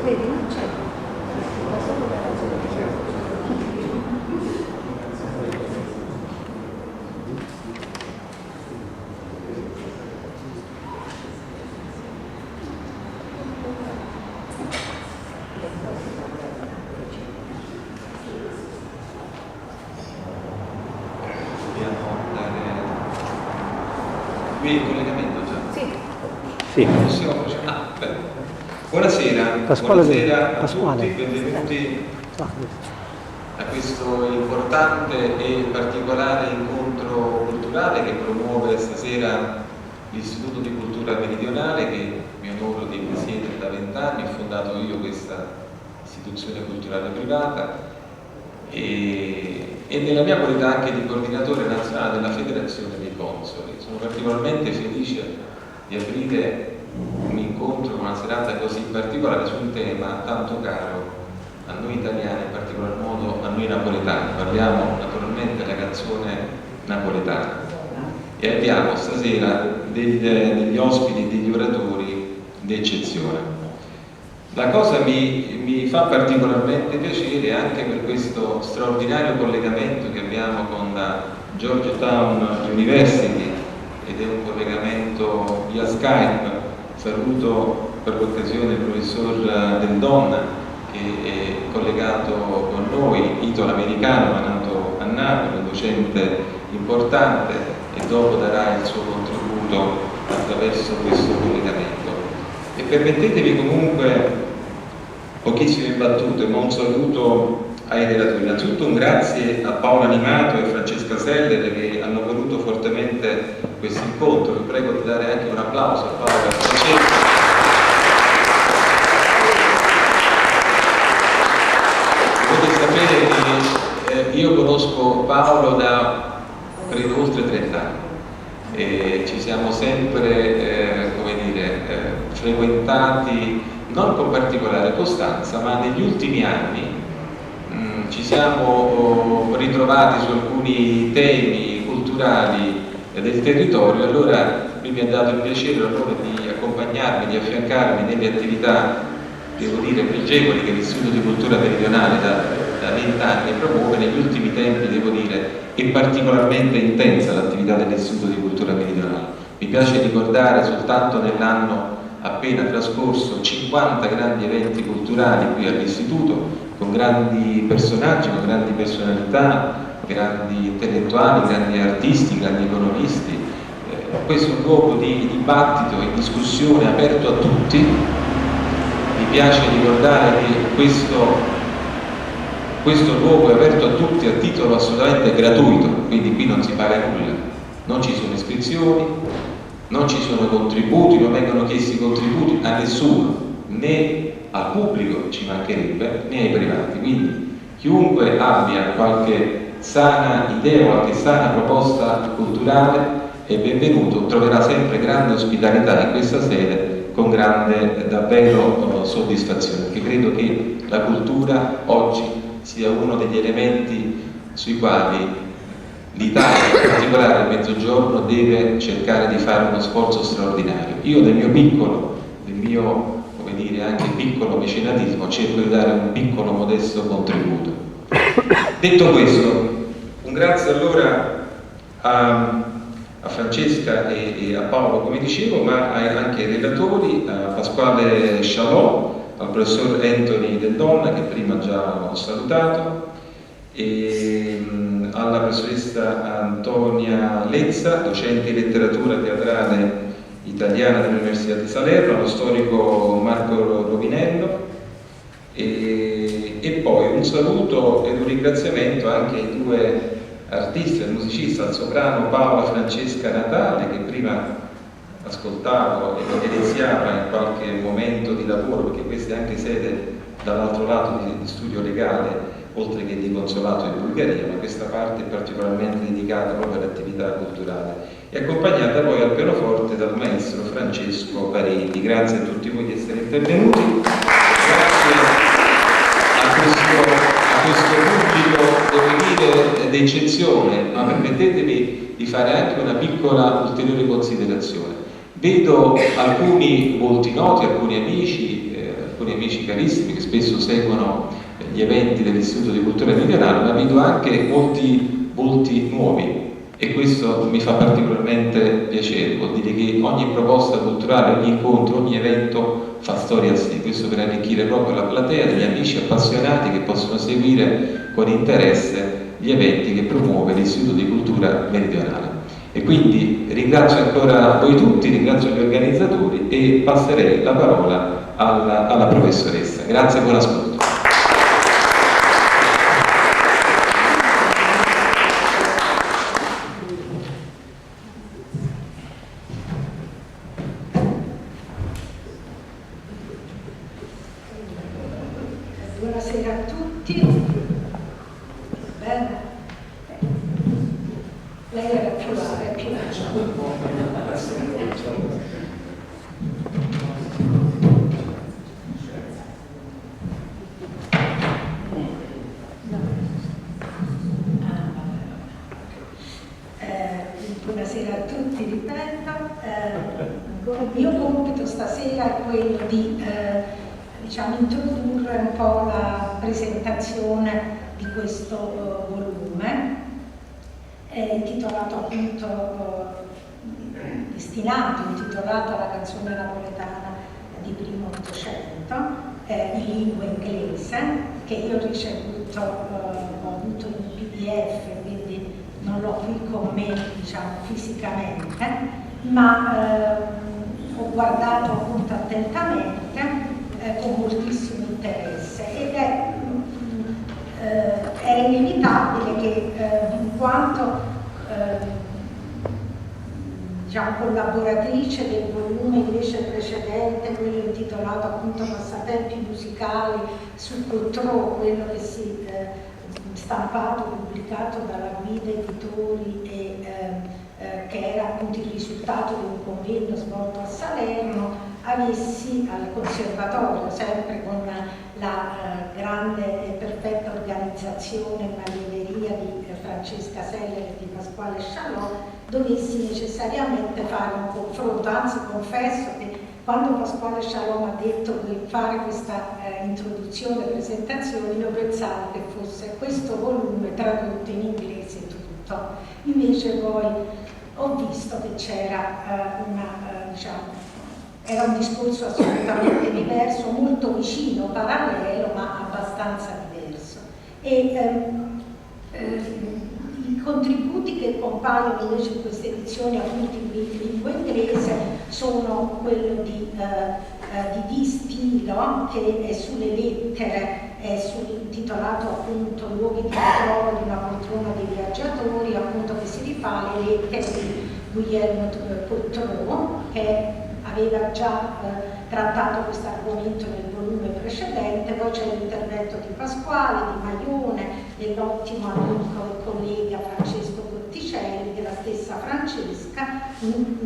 vedi, non c'è. Qui il collegamento già? Sì. Possiamo procedere? Buonasera, buonasera a tutti, benvenuti a questo importante e particolare incontro culturale che promuove stasera l'Istituto di Cultura Meridionale, che mi onoro di presiedere da 20 anni. Ho fondato io questa istituzione culturale privata e nella mia qualità anche di coordinatore nazionale della Federazione dei Consoli. Sono particolarmente felice di aprire un incontro, una serata così particolare su un tema tanto caro a noi italiani, in particolar modo a noi napoletani. Parliamo naturalmente della canzone napoletana e abbiamo stasera degli ospiti, degli oratori d'eccezione. La cosa mi fa particolarmente piacere anche per questo straordinario collegamento che abbiamo con la Georgetown University, ed è un collegamento via Skype. Saluto per l'occasione il professor Del Donna, che è collegato con noi, italo-americano ma nato a Napoli, un docente importante, e dopo darà il suo contributo attraverso questo collegamento. E permettetemi comunque pochissime battute, ma un saluto ai relatori. Innanzitutto un grazie a Paolo Animato e Francesca Seller che hanno voluto fortemente questo incontro. Vi prego di dare anche un applauso a Paolo e a Francesca. Potete sapere che io conosco Paolo da credo oltre 30 anni. Ci siamo sempre frequentati non con particolare costanza, ma negli ultimi anni ci siamo ritrovati su alcuni temi culturali del territorio. Allora mi ha dato il piacere e l'onore di accompagnarmi, di affiancarmi nelle attività, devo dire, pregevoli che l'Istituto di Cultura Meridionale da 20 anni promuove. Negli ultimi tempi, devo dire, è particolarmente intensa l'attività dell'Istituto di Cultura Meridionale. Mi piace ricordare soltanto nell'anno appena trascorso 50 grandi eventi culturali qui all'Istituto, con grandi personaggi, con grandi personalità, grandi intellettuali, grandi artisti, grandi economisti. Questo è un luogo di dibattito e discussione aperto a tutti. Mi piace ricordare che questo luogo è aperto a tutti a titolo assolutamente gratuito, quindi qui non si paga nulla, non ci sono iscrizioni, non ci sono contributi, non vengono chiesti contributi a nessuno, né al pubblico, ci mancherebbe, né ai privati. Quindi chiunque abbia qualche sana idea, qualche sana proposta culturale è benvenuto, troverà sempre grande ospitalità in questa sede, con grande davvero soddisfazione, perché credo che la cultura oggi sia uno degli elementi sui quali l'Italia, in particolare il Mezzogiorno, deve cercare di fare uno sforzo straordinario. Io del mio anche piccolo mecenatismo cerco di dare un piccolo modesto contributo. Detto questo, un grazie allora a Francesca e a Paolo, come dicevo, ma anche ai relatori, a Pasquale Scialò, al professor Anthony Del Donna, che prima già ho salutato, e alla professoressa Antonia Lezza, docente di letteratura teatrale italiana dell'Università di Salerno, allo storico Marco Rovinello, e poi un saluto ed un ringraziamento anche ai due artisti, al musicista, al soprano Paola Francesca Natale, che prima ascoltavo e evidenziava in qualche momento di lavoro, perché questa è anche sede dall'altro lato di studio legale, oltre che di consolato in Bulgaria, ma questa parte è particolarmente dedicata proprio all'attività culturale, e accompagnata poi al pianoforte dal maestro Francesco Parenti. Grazie a tutti voi di essere intervenuti, grazie a questo pubblico, devo dire, d'eccezione, ma permettetemi di fare anche una piccola ulteriore considerazione. Vedo alcuni volti noti, alcuni amici, alcuni alcuni amici carissimi che spesso seguono gli eventi dell'Istituto di Cultura Meridionale, ma vedo anche molti volti nuovi e questo mi fa particolarmente piacere. Vuol dire che ogni proposta culturale, ogni incontro, ogni evento fa storia a sé. Questo per arricchire proprio la platea degli amici appassionati che possono seguire con interesse gli eventi che promuove l'Istituto di Cultura Meridionale. E quindi ringrazio ancora voi tutti, ringrazio gli organizzatori e passerei la parola alla professoressa. Grazie e buon ascolto. Buonasera a tutti. Bene. Lei era più là, è più là. Buonasera a tutti, ripeto. Il mio compito stasera è quello di introdurre un po' la presentazione di questo volume, intitolato appunto, intitolato alla canzone napoletana di primo Ottocento, in lingua inglese, che io ho ricevuto, ho avuto in PDF, quindi non l'ho qui con me, fisicamente, ma ho guardato appunto attentamente con moltissimo interesse ed era inevitabile che in quanto collaboratrice del volume invece precedente, quello intitolato appunto Passatempi musicali su Cotrò, quello che si stampato, pubblicato dalla Guida Editori e che era appunto il risultato di un convegno svolto a Salerno, avessi al conservatorio, sempre con la grande e perfetta organizzazione e maniereria di Francesca Seller e di Pasquale Scialò, dovessi necessariamente fare un confronto. Anzi, confesso che quando Pasquale Scialò mi ha detto di fare questa introduzione e presentazione, io pensavo che fosse questo volume tradotto in inglese tutto. Invece poi ho visto che c'era era un discorso assolutamente diverso, molto vicino, parallelo, ma abbastanza diverso. E i contributi che compaiono invece in queste edizioni appunto in lingua inglese sono quello di D. Stilo, che è sulle lettere, è intitolato appunto Luoghi di ritrovo di una poltrona dei viaggiatori, appunto che si rifà alle lettere di Guglielmo Cotrò, che aveva già trattato questo argomento nel volume precedente. Poi c'è l'intervento di Pasquale, di Maione, dell'ottimo amico e collega Francesco Cotticelli, della stessa Francesca, di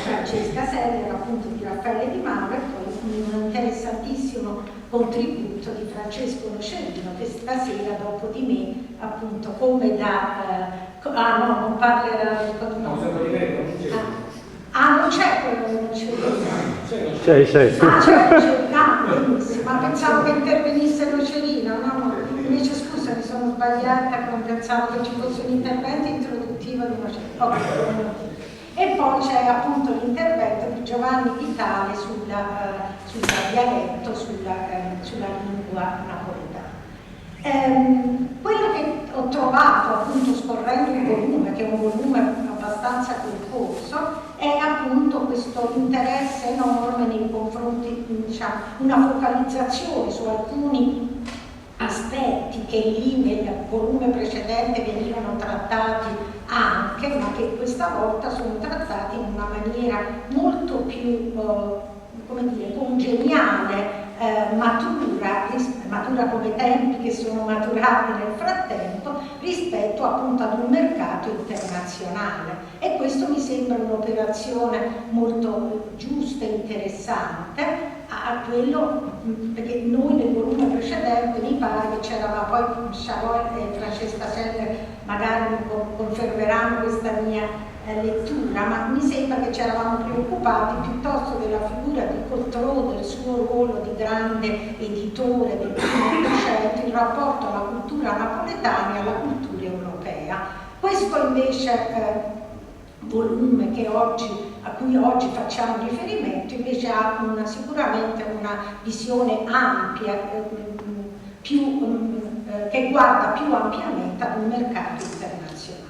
Francesca Seller, appunto di Raffaele Di Mauro, e poi un interessantissimo contributo di Francesco Nocerino, che stasera dopo di me, appunto, come da... non parlerà del nome. Non c'è quello che non c'è. C'è. Benissimo, ma pensavo che intervenisse Nocerino, no? Invece scusa, mi sono sbagliata, pensavo che ci fosse un intervento introduttivo di Nocerino. Okay. E poi c'è appunto l'intervento di Giovanni Vitale sul dialetto, sulla lingua napoletana. Quello che ho trovato appunto scorrendo il volume, che è un volume abbastanza concorso, è appunto questo interesse enorme nei confronti, una focalizzazione su alcuni aspetti che lì nel volume precedente venivano trattati anche, ma che questa volta sono trattati in una maniera molto più, congeniale, matura come tempi che sono maturati nel frattempo, rispetto appunto ad un mercato internazionale. E questo mi sembra un'operazione molto giusta e interessante, a quello, perché noi nel volume precedente mi pare che c'eravamo, poi Scialò e Francesca Seller magari mi confermeranno questa mia lettura, ma mi sembra che ci eravamo preoccupati piuttosto della figura di Cottrau, del suo ruolo di grande editore del primo Ottocento, in rapporto alla cultura napoletana e alla cultura europea. Questo invece volume a cui oggi facciamo riferimento invece ha sicuramente una visione ampia, che guarda più ampiamente ad un mercato internazionale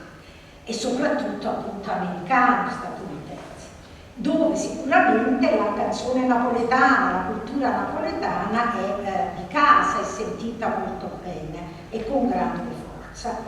e soprattutto appunto americano, statunitense, dove sicuramente la canzone napoletana, la cultura napoletana è di casa, è sentita molto bene e con grande forza.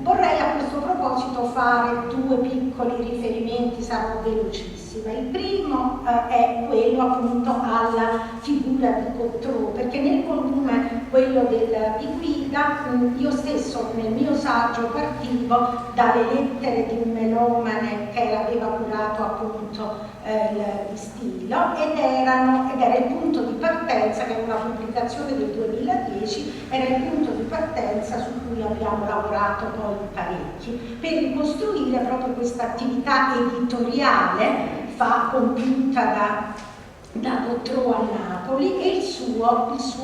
Vorrei a questo proposito fare due piccoli riferimenti, sarò velocissima. Il primo è quello appunto alla figura di Cottrau, perché nel volume, quello di guida, io stesso nel mio saggio partivo dalle lettere di un melomane che aveva curato appunto il Stilo ed era il punto di partenza, che è una pubblicazione del 2010, era il punto di partenza su cui abbiamo lavorato poi parecchi per ricostruire proprio questa attività editoriale compiuta da Cottrau a Napoli e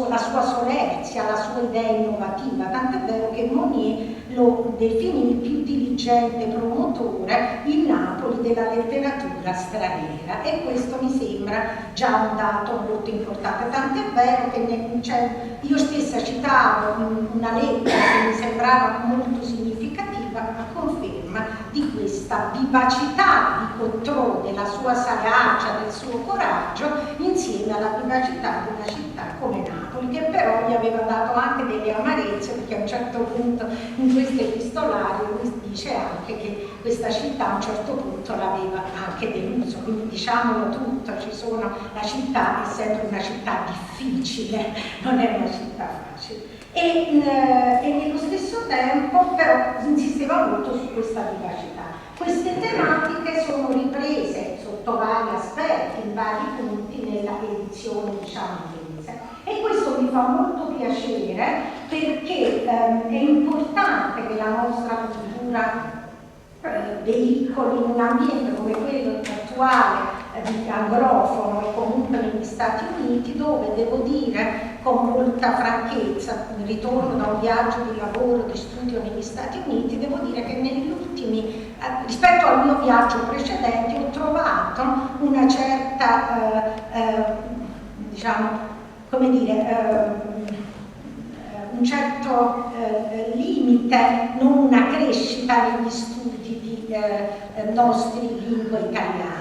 la sua solerzia, la sua idea innovativa, tant'è vero che Monnier lo definì il più diligente promotore in Napoli della letteratura straniera, e questo mi sembra già un dato molto importante, tant'è vero che io stessa citavo una lettera che mi sembrava molto significativa a conferma di questa vivacità di Cottrau, della sua sagacia, del suo coraggio, insieme alla vivacità di una città come Napoli, che però gli aveva dato anche delle amarezze, perché a un certo punto in questo epistolario lui dice anche che questa città a un certo punto l'aveva anche deluso, quindi diciamolo tutto, la città è sempre una città difficile, non è una città facile. E nello stesso tempo però insisteva molto su questa vivacità. Queste tematiche sono riprese sotto vari aspetti, in vari punti nella edizione inglese, e questo mi fa molto piacere perché è importante che la nostra cultura veicoli in un ambiente come quello attuale di anglofono e comunque negli Stati Uniti, dove devo dire con molta franchezza, ritorno da un viaggio di lavoro, di studio negli Stati Uniti, devo dire che negli ultimi, rispetto al mio viaggio precedente, ho trovato una certa, diciamo, come dire, un certo limite, non una crescita negli studi di nostri lingua italiana.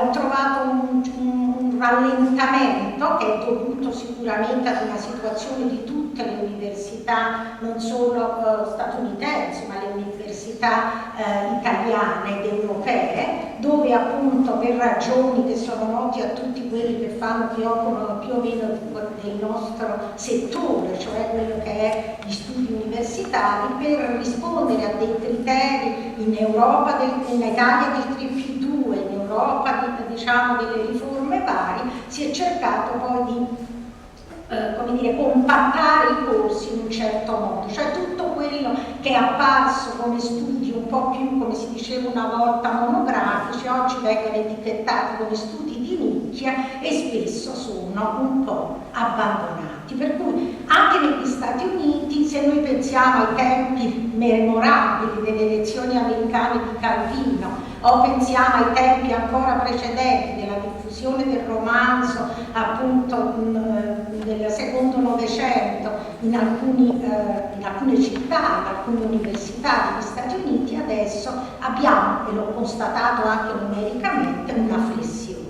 Ho trovato un rallentamento che è dovuto sicuramente ad una situazione di tutte le università, non solo statunitensi, ma le università italiane ed europee, dove appunto per ragioni che sono noti a tutti quelli che occupano più o meno del nostro settore, cioè quello che è gli studi universitari, per rispondere a dei criteri in Europa, in Italia del 3+2, in Europa diciamo delle riforme varie, si è cercato poi di come dire, compattare i corsi in un certo modo, cioè tutto quello che è apparso come studi un po' più, come si diceva una volta, monografici, oggi vengono etichettati come studi di nicchia e spesso sono un po' abbandonati. Per cui anche negli Stati Uniti, se noi pensiamo ai tempi memorabili delle elezioni americane di Calvino, o pensiamo ai tempi ancora precedenti della diffusione del romanzo appunto del secondo Novecento in alcune città, in alcune università degli Stati Uniti, adesso abbiamo, e l'ho constatato anche numericamente, una flessione.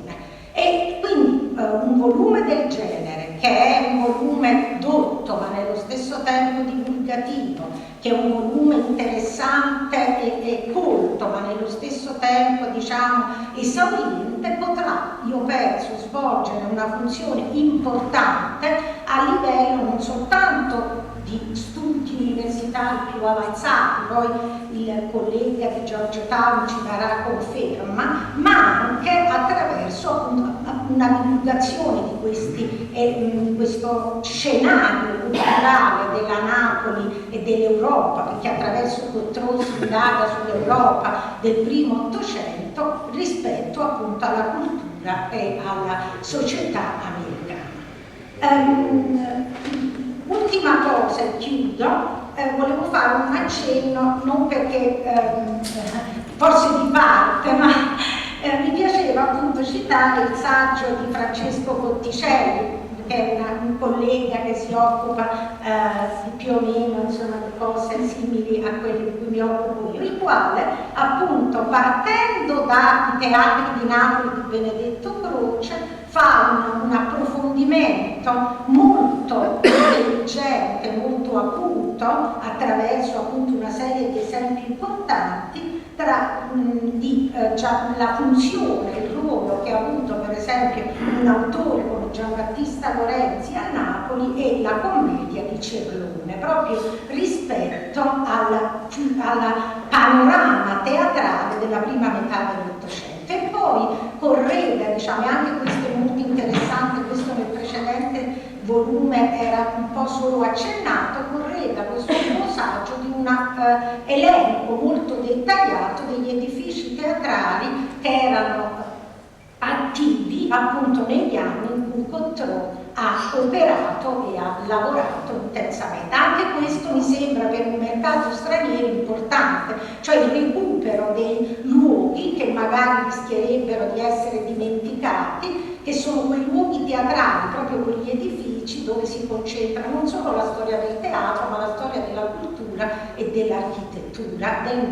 E quindi un volume del genere, che è un volume dotto ma nello stesso tempo divulgativo, che è un volume interessante e colto ma nello stesso tempo diciamo esauriente, potrà, io penso, svolgere una funzione importante a livello non soltanto di studi universitari più avanzati, poi il collega di Georgetown ci darà conferma, ma anche attraverso appunto una divulgazione di questo scenario culturale della Napoli e dell'Europa, perché attraverso Cottreau si indaga sull'Europa del primo Ottocento rispetto appunto alla cultura e alla società americana. Ultima cosa e chiudo. Volevo fare un accenno, non perché forse di parte, ma mi piaceva appunto citare il saggio di Francesco Cotticelli, che è un collega che si occupa più o meno, insomma, di cose simili a quelle di cui mi occupo io, il quale appunto, partendo dai teatri di Napoli di Benedetto Croce, fa un approfondimento molto intelligente, molto acuto, attraverso appunto una serie di esempi importanti tra la funzione, il ruolo che ha avuto per esempio un autore come Giambattista Lorenzi a Napoli e la commedia di Cerlone, proprio rispetto al panorama teatrale della prima metà dell'Ottocento. E poi correda, diciamo, e anche questo è molto interessante, questo nel precedente volume era un po' solo accennato, correda questo nuovo saggio di un elenco molto dettagliato degli edifici teatrali che erano attivi appunto negli anni in cui Cottreau ha operato e ha lavorato intensamente. Anche questo mi sembra per un mercato straniero importante, cioè il recupero dei luoghi che magari rischierebbero di essere dimenticati, che sono quei luoghi teatrali, proprio quegli edifici dove si concentra non solo la storia del teatro, ma la storia della cultura e dell'architettura della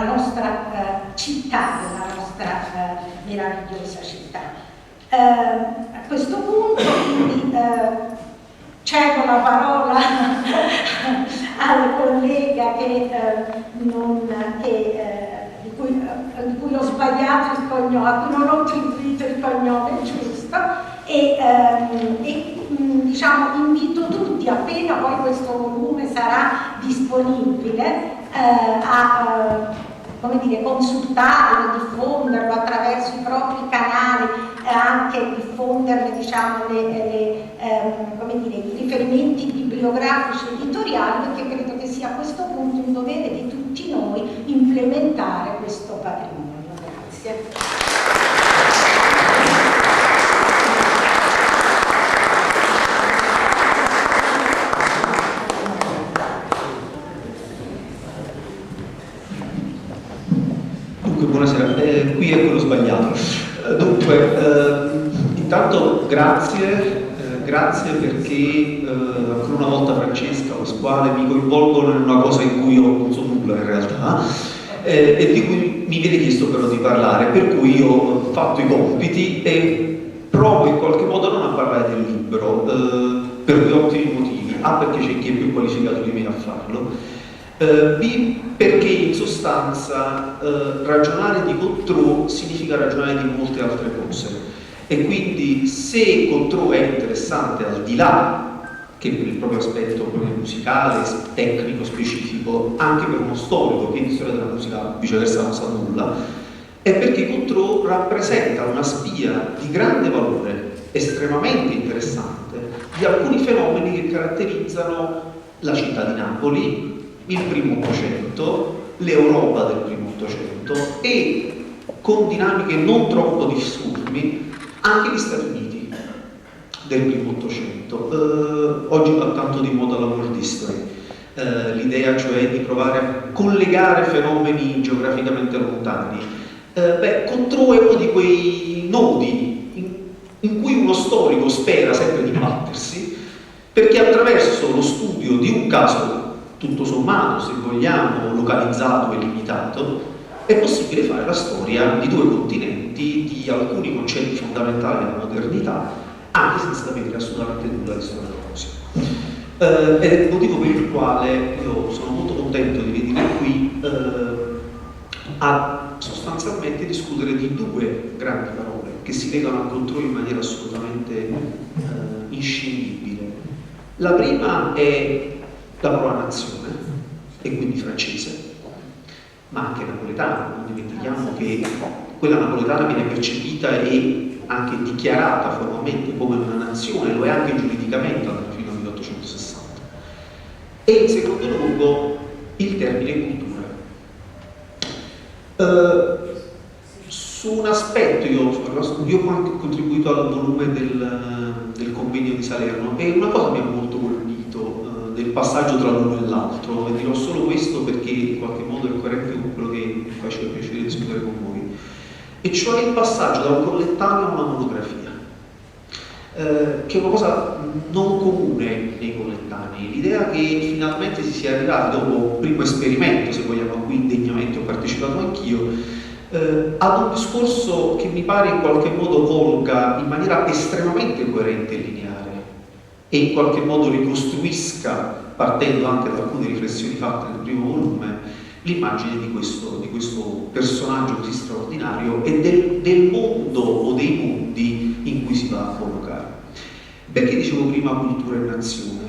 nostra città, della nostra meravigliosa città. A questo punto quindi cedo la parola al collega di cui ho sbagliato il cognome, a cui non ho attribuito il cognome giusto, e diciamo, invito tutti, appena poi questo volume sarà disponibile, a come dire, consultarlo, diffonderlo attraverso i propri canali, anche diffonderle, diciamo, come dire, i riferimenti bibliografici e editoriali, perché credo che sia a questo punto un dovere di tutti noi implementare questo patrimonio. Grazie. Buonasera, qui è quello sbagliato. Dunque, intanto grazie perché ancora una volta Francesca, Pasquale mi coinvolgono in una cosa in cui io non so nulla in realtà e di cui mi viene chiesto però di parlare, per cui io ho fatto i compiti e provo in qualche modo non a parlare del libro per due ottimi motivi. A, perché c'è chi è più qualificato di me a farlo, B, perché in sostanza ragionare di Cottreau significa ragionare di molte altre cose e quindi se Cottreau è interessante al di là che per il proprio aspetto proprio musicale, tecnico, specifico, anche per uno storico che di storia della musica viceversa non sa nulla, è perché Cottreau rappresenta una spia di grande valore, estremamente interessante, di alcuni fenomeni che caratterizzano la città di Napoli, il primo Ottocento, l'Europa del primo Ottocento e, con dinamiche non troppo difformi, anche gli Stati Uniti del primo Ottocento. Oggi va tanto di moda la world history, l'idea cioè di provare a collegare fenomeni geograficamente lontani. Cottreau è uno di quei nodi in cui uno storico spera sempre di battersi, perché attraverso lo studio di un caso tutto sommato, se vogliamo, localizzato e limitato, è possibile fare la storia di due continenti, di alcuni concetti fondamentali della modernità, anche senza sapere assolutamente nulla di storia della musica. Ed è il motivo per il quale io sono molto contento di venire qui a sostanzialmente discutere di due grandi parole che si legano a Cottreau in maniera assolutamente inscindibile. La prima è la parola nazione, e quindi francese, ma anche napoletano. Non dimentichiamo che quella napoletana viene percepita e anche dichiarata formalmente come una nazione, lo è anche giuridicamente fino al 1860. E in secondo luogo il termine cultura. Su un aspetto, io ho anche contribuito al volume del convegno di Salerno e una cosa mi ha molto colpito del passaggio tra l'uno e l'altro, e dirò solo questo perché in qualche modo è coerente con quello che mi faceva piacere discutere con voi, e cioè il passaggio da un collettaneo a una monografia, che è una cosa non comune nei collettanei. L'idea che finalmente si sia arrivati, dopo un primo esperimento, se vogliamo, a cui degnamente ho partecipato anch'io, ad un discorso che mi pare in qualche modo colga in maniera estremamente coerente e lineare e in qualche modo ricostruisca, partendo anche da alcune riflessioni fatte nel primo volume, l'immagine di questo personaggio così straordinario e del mondo o dei mondi in cui si va a collocare. Perché dicevo prima cultura e nazione?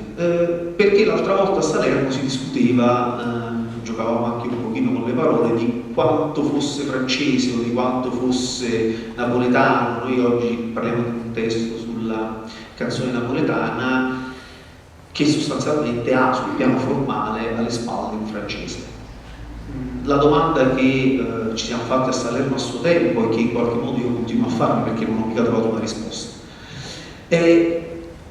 Perché l'altra volta a Salerno si discuteva, giocavamo anche un pochino con le parole, di quanto fosse francese o di quanto fosse napoletano. Noi oggi parliamo di un testo sulla canzone napoletana che sostanzialmente ha sul piano formale alle spalle un francese. La domanda che ci siamo fatti a Salerno a suo tempo e che in qualche modo io continuo a farmi perché non ho mica trovato una risposta è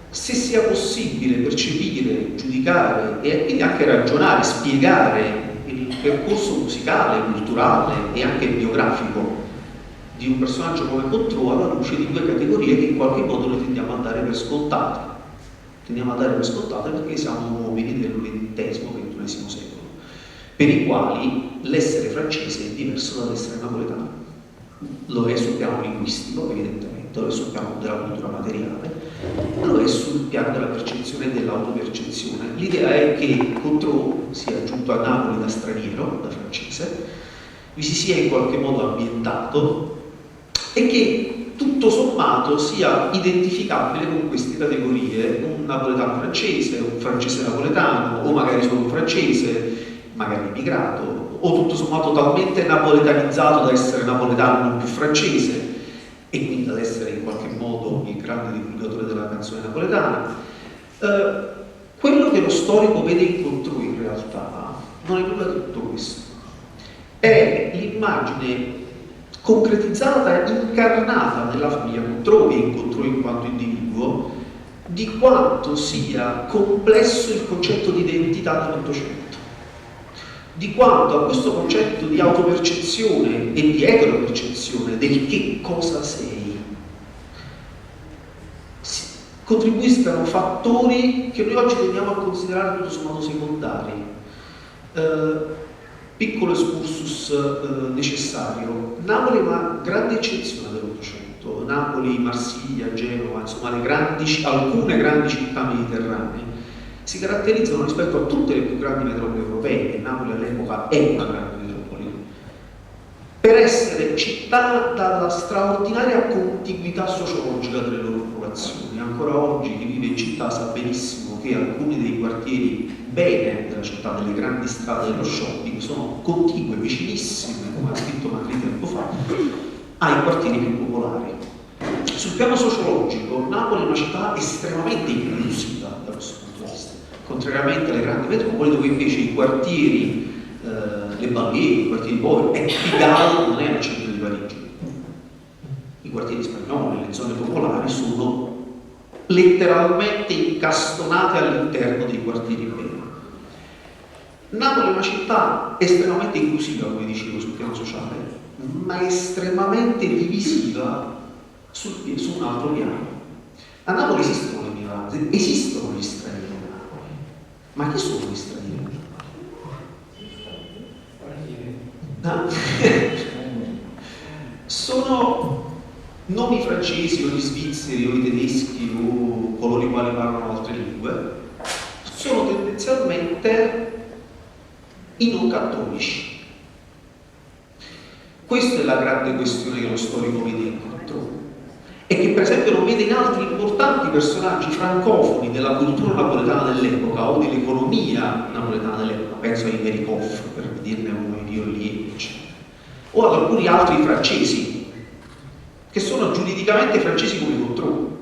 se sia possibile percepire, giudicare e quindi anche ragionare, spiegare il percorso musicale, culturale e anche biografico di un personaggio come Cotrou alla luce di due categorie che in qualche modo noi tendiamo a dare per scontate. Tendiamo a dare per scontate perché siamo uomini del XX-XXI secolo, per i quali l'essere francese è diverso dall'essere napoletano. Lo è sul piano linguistico, evidentemente, lo è sul piano della cultura materiale, lo è sul piano della percezione e dell'autopercezione. L'idea è che Cotrou sia giunto a Napoli da straniero, da francese, vi si sia in qualche modo ambientato e che tutto sommato sia identificabile con queste categorie: un napoletano francese, un francese napoletano, o magari solo un francese, magari immigrato, o tutto sommato talmente napoletanizzato da essere napoletano non più francese e quindi ad essere in qualche modo il grande divulgatore della canzone napoletana. Quello che lo storico vede in Cotrou in realtà non è nulla di tutto questo, è l'immagine concretizzata, incarnata nella famiglia Cotrou e in Cotrou in quanto individuo, di quanto sia complesso il concetto di identità dell'Ottocento, di quanto a questo concetto di autopercezione e di eteropercezione del che cosa sei contribuiscano fattori che noi oggi tendiamo a considerare tutto sommato secondari. Piccolo excursus necessario: Napoli è una grande eccezione dell'Ottocento. Napoli, Marsiglia, Genova, insomma alcune grandi città mediterranee si caratterizzano rispetto a tutte le più grandi metropoli europee, e Napoli all'epoca è una grande metropoli, per essere città dalla straordinaria contiguità sociologica delle loro popolazioni. Ancora oggi chi vive in città sa benissimo che alcuni dei quartieri bene della città, delle grandi strade dello shopping, sono contigue, vicinissime, come ha scritto Macri tempo fa, ai quartieri più popolari. Sul piano sociologico, Napoli è una città estremamente inclusiva da questo punto di vista, contrariamente alle grandi metropoli dove invece i quartieri, le banlieue, i quartieri poveri, Pigalle non è al centro di Parigi. I quartieri spagnoli, le zone popolari sono letteralmente incastonate all'interno dei quartieri bene. Napoli è una città estremamente inclusiva, come dicevo, sul piano sociale, ma estremamente divisiva su un altro piano. A Napoli esistono le minoranze, esistono gli stranieri a Napoli. Ma chi sono gli stranieri? Sono non i francesi o gli svizzeri o i tedeschi o coloro i quali parlano altre lingue, sono tendenzialmente i non cattolici. Questa è la grande questione che lo storico vede in Cotrou e che per esempio non vede in altri importanti personaggi francofoni della cultura napoletana dell'epoca o dell'economia napoletana dell'epoca. Penso ai Merikoff, per dirne uno, i Violieri, eccetera. o ad alcuni altri francesi, che sono giuridicamente francesi come Contreau,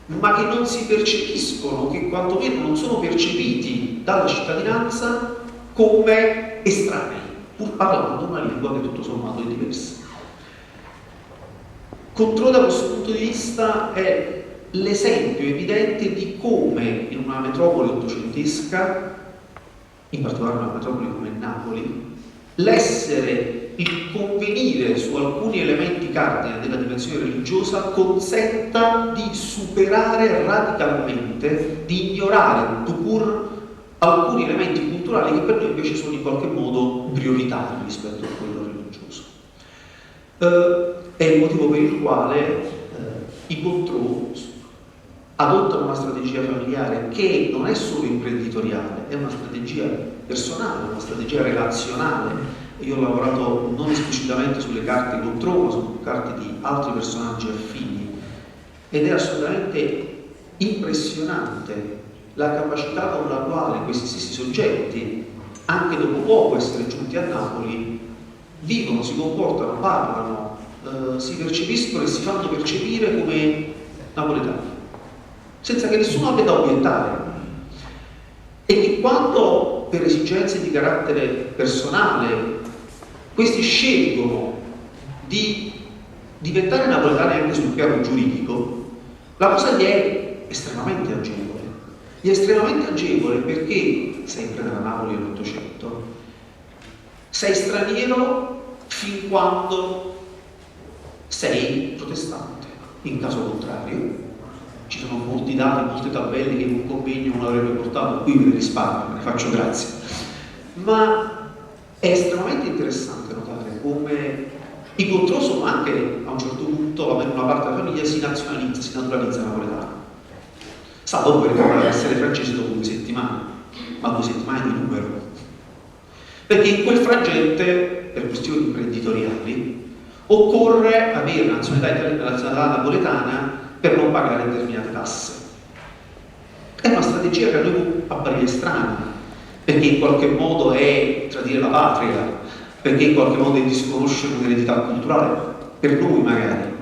ma che non si percepiscono, che quantomeno non sono percepiti dalla cittadinanza come estranei, pur parlando una lingua che tutto sommato è diversa. Contreau da questo punto di vista è l'esempio evidente di come in una metropoli ottocentesca, in particolare una metropoli come Napoli, l'essere, il convenire su alcuni elementi cardine della dimensione religiosa consenta di superare radicalmente, di ignorare tout court alcuni elementi culturali che per noi invece sono in qualche modo prioritari rispetto a quello religioso. È il motivo per il quale i Contreau adottano una strategia familiare che non è solo imprenditoriale, è una strategia personale, una strategia relazionale. Io ho lavorato non esplicitamente sulle carte Contreau, ma su carte di altri personaggi affini, ed è assolutamente impressionante la capacità con la quale questi stessi soggetti, anche dopo poco essere giunti a Napoli, vivono, si comportano, parlano, si percepiscono e si fanno percepire come napoletani, senza che nessuno abbia da obiettare. E che quando per esigenze di carattere personale questi scelgono di diventare napoletani anche sul piano giuridico, la cosa gli è estremamente agevole. Gli è estremamente agevole perché, sempre nella Napoli dell'Ottocento, sei straniero fin quando sei protestante. In caso contrario, ci sono molti dati, molte tabelle che in un convegno uno avrebbe portato, qui ve ne risparmio, me ne faccio grazie. Ma è estremamente interessante notare come i Contreau sono anche, a un certo punto, almeno una parte della famiglia si nazionalizza, si naturalizza napoletana. Sa dopo ritornare ad essere francese dopo 2 settimane, ma 2 settimane di numero. Perché in quel frangente, per questioni imprenditoriali, occorre avere una nazionalità napoletana per non pagare determinate tasse. È una strategia che a noi può apparire strana, perché in qualche modo è tradire la patria, perché in qualche modo è disconoscere un'eredità culturale, per noi magari.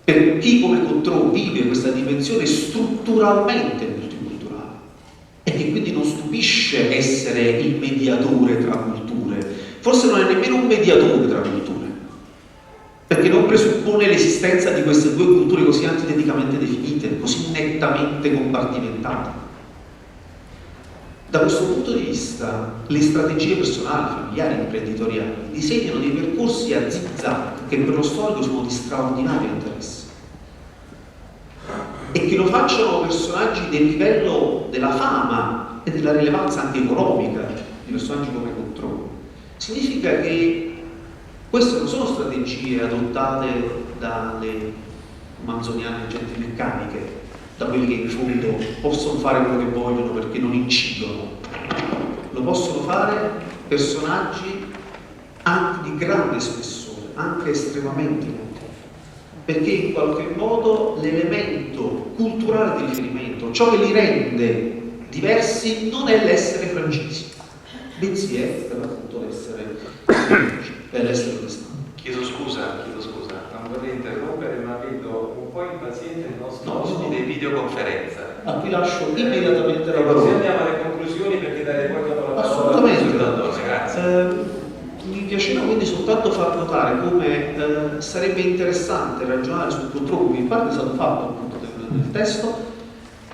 Per chi come Contreau vive questa dimensione strutturalmente multiculturale e che quindi non stupisce essere il mediatore tra culture, forse non è nemmeno un mediatore tra culture, perché non presuppone l'esistenza di queste 2 culture così antideticamente definite, così nettamente compartimentate. Da questo punto di vista, le strategie personali, familiari, imprenditoriali disegnano dei percorsi a zig-zag che per lo storico sono di straordinario interesse e che lo facciano personaggi del livello della fama e della rilevanza anche economica di personaggi come Contreau. Significa che queste non sono strategie adottate dalle manzoniane agenti meccaniche, da quelli che in fondo possono fare quello che vogliono perché non incidono. Lo possono fare personaggi anche di grande spessore, anche estremamente noti, perché in qualche modo l'elemento culturale di riferimento, ciò che li rende diversi, non è l'essere francesi, bensì è per l'appunto l'essere protestante. Chiedo scusa, non vorrei interrompere, ma vedo un po' impaziente il nostro ospite di videoconferenza. Qui lascio immediatamente la parola. Così andiamo alle conclusioni perché darei poi dopo la parola. Assolutamente. Grazie. Mi piaceva quindi soltanto far notare come sarebbe interessante ragionare sul Contreau, come in parte è stato fatto appunto nel testo,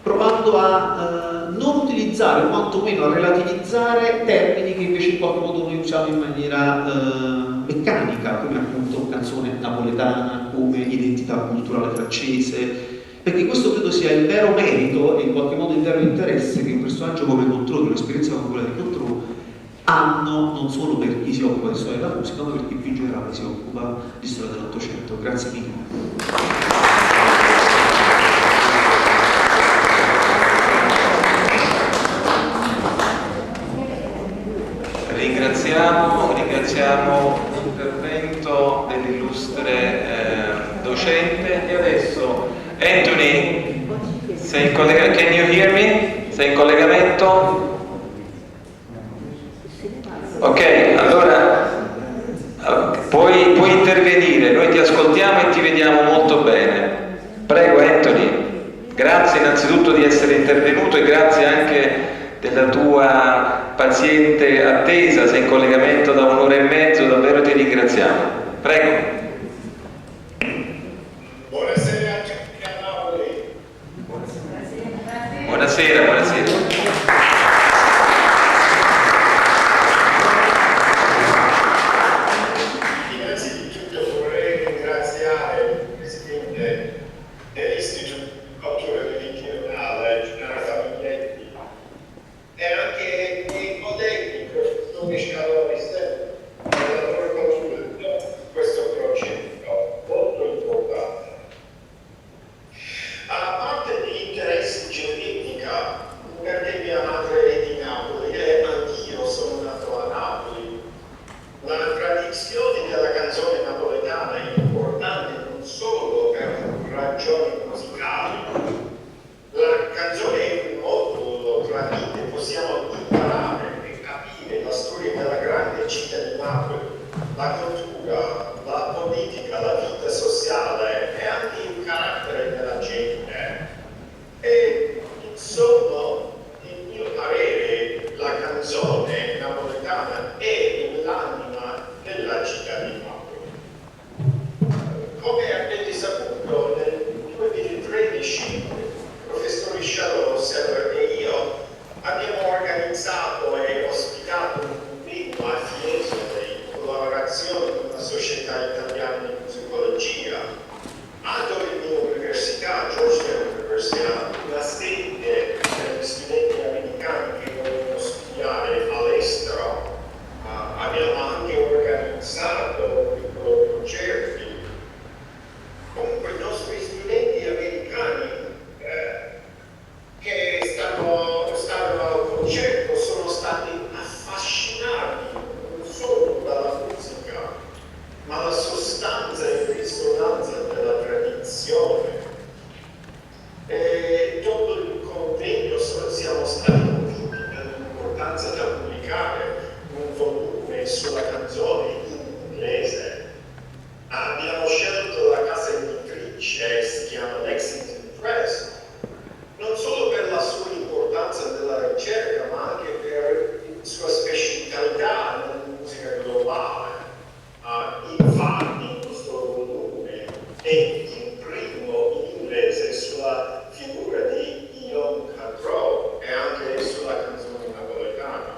provando a non utilizzare o quantomeno a relativizzare termini che invece in qualche modo noi usiamo in maniera meccanica, come appunto canzone napoletana, come identità culturale francese, perché questo credo sia il vero merito e in qualche modo il vero interesse che un personaggio come Contreau, che un'esperienza come quella di Contreau, hanno non solo per chi si occupa di storia della musica, ma per chi più in generale si occupa di storia dell'Ottocento. Grazie mille. Ringraziamo l'intervento dell'illustre docente e adesso Anthony, sei in collegamento? Can you hear me? Sei in collegamento? Ok, allora intendiamo molto bene. Prego Anthony, grazie innanzitutto di essere intervenuto e grazie anche della tua paziente attesa, sei in collegamento da 1 ora e mezzo, davvero ti ringraziamo. Prego. Buonasera a tutti a Napoli. Buonasera, buonasera. Innanzitutto vorrei ringraziare il Presidente dell'Istituto di Cultura Meridionale, Gennaro Famiglietti, e anche i colleghi, il professore Scaloni, per la loro contributo a questo progetto molto importante. A parte di interessi genetica, perché mia madre è di Napoli e anch'io sono nato a Napoli, la tradizione della canzone napoletana è importante non solo per ragioni musicali. La canzone è un modo tramite possiamo imparare e capire la storia della grande città di Napoli, la cultura, la politica, la vita sociale e anche il carattere della gente. E insomma, nel mio parere, la canzone napoletana è l'anima della città di Napoli. Come avete saputo, nel 2013 il professor Scalosser e io abbiamo organizzato e ospitato un convegno a Fiesole in collaborazione con la Società Italiana di Musicologia, ad l'Università, Georgetown Università, una sede per gli studenti americani che vogliono studiare all'estero. Abbiamo anche organizzato piccoli concerti. Comunque i nostri studenti americani che stanno al concerto sono stati affascinati non solo dalla musica, ma la sostanza e risonanza della tradizione. E dopo il convegno siamo stati convinti dell'importanza da pubblicare un volume sulla canzone in inglese. Abbiamo scelto la casa editrice, si chiama Lexington Press, non solo per la sua importanza nella ricerca, ma anche per la sua specialità nella musica globale. Infatti, questo volume è il primo in inglese sulla figura di Ion Cadrò e anche sulla canzone napoletana.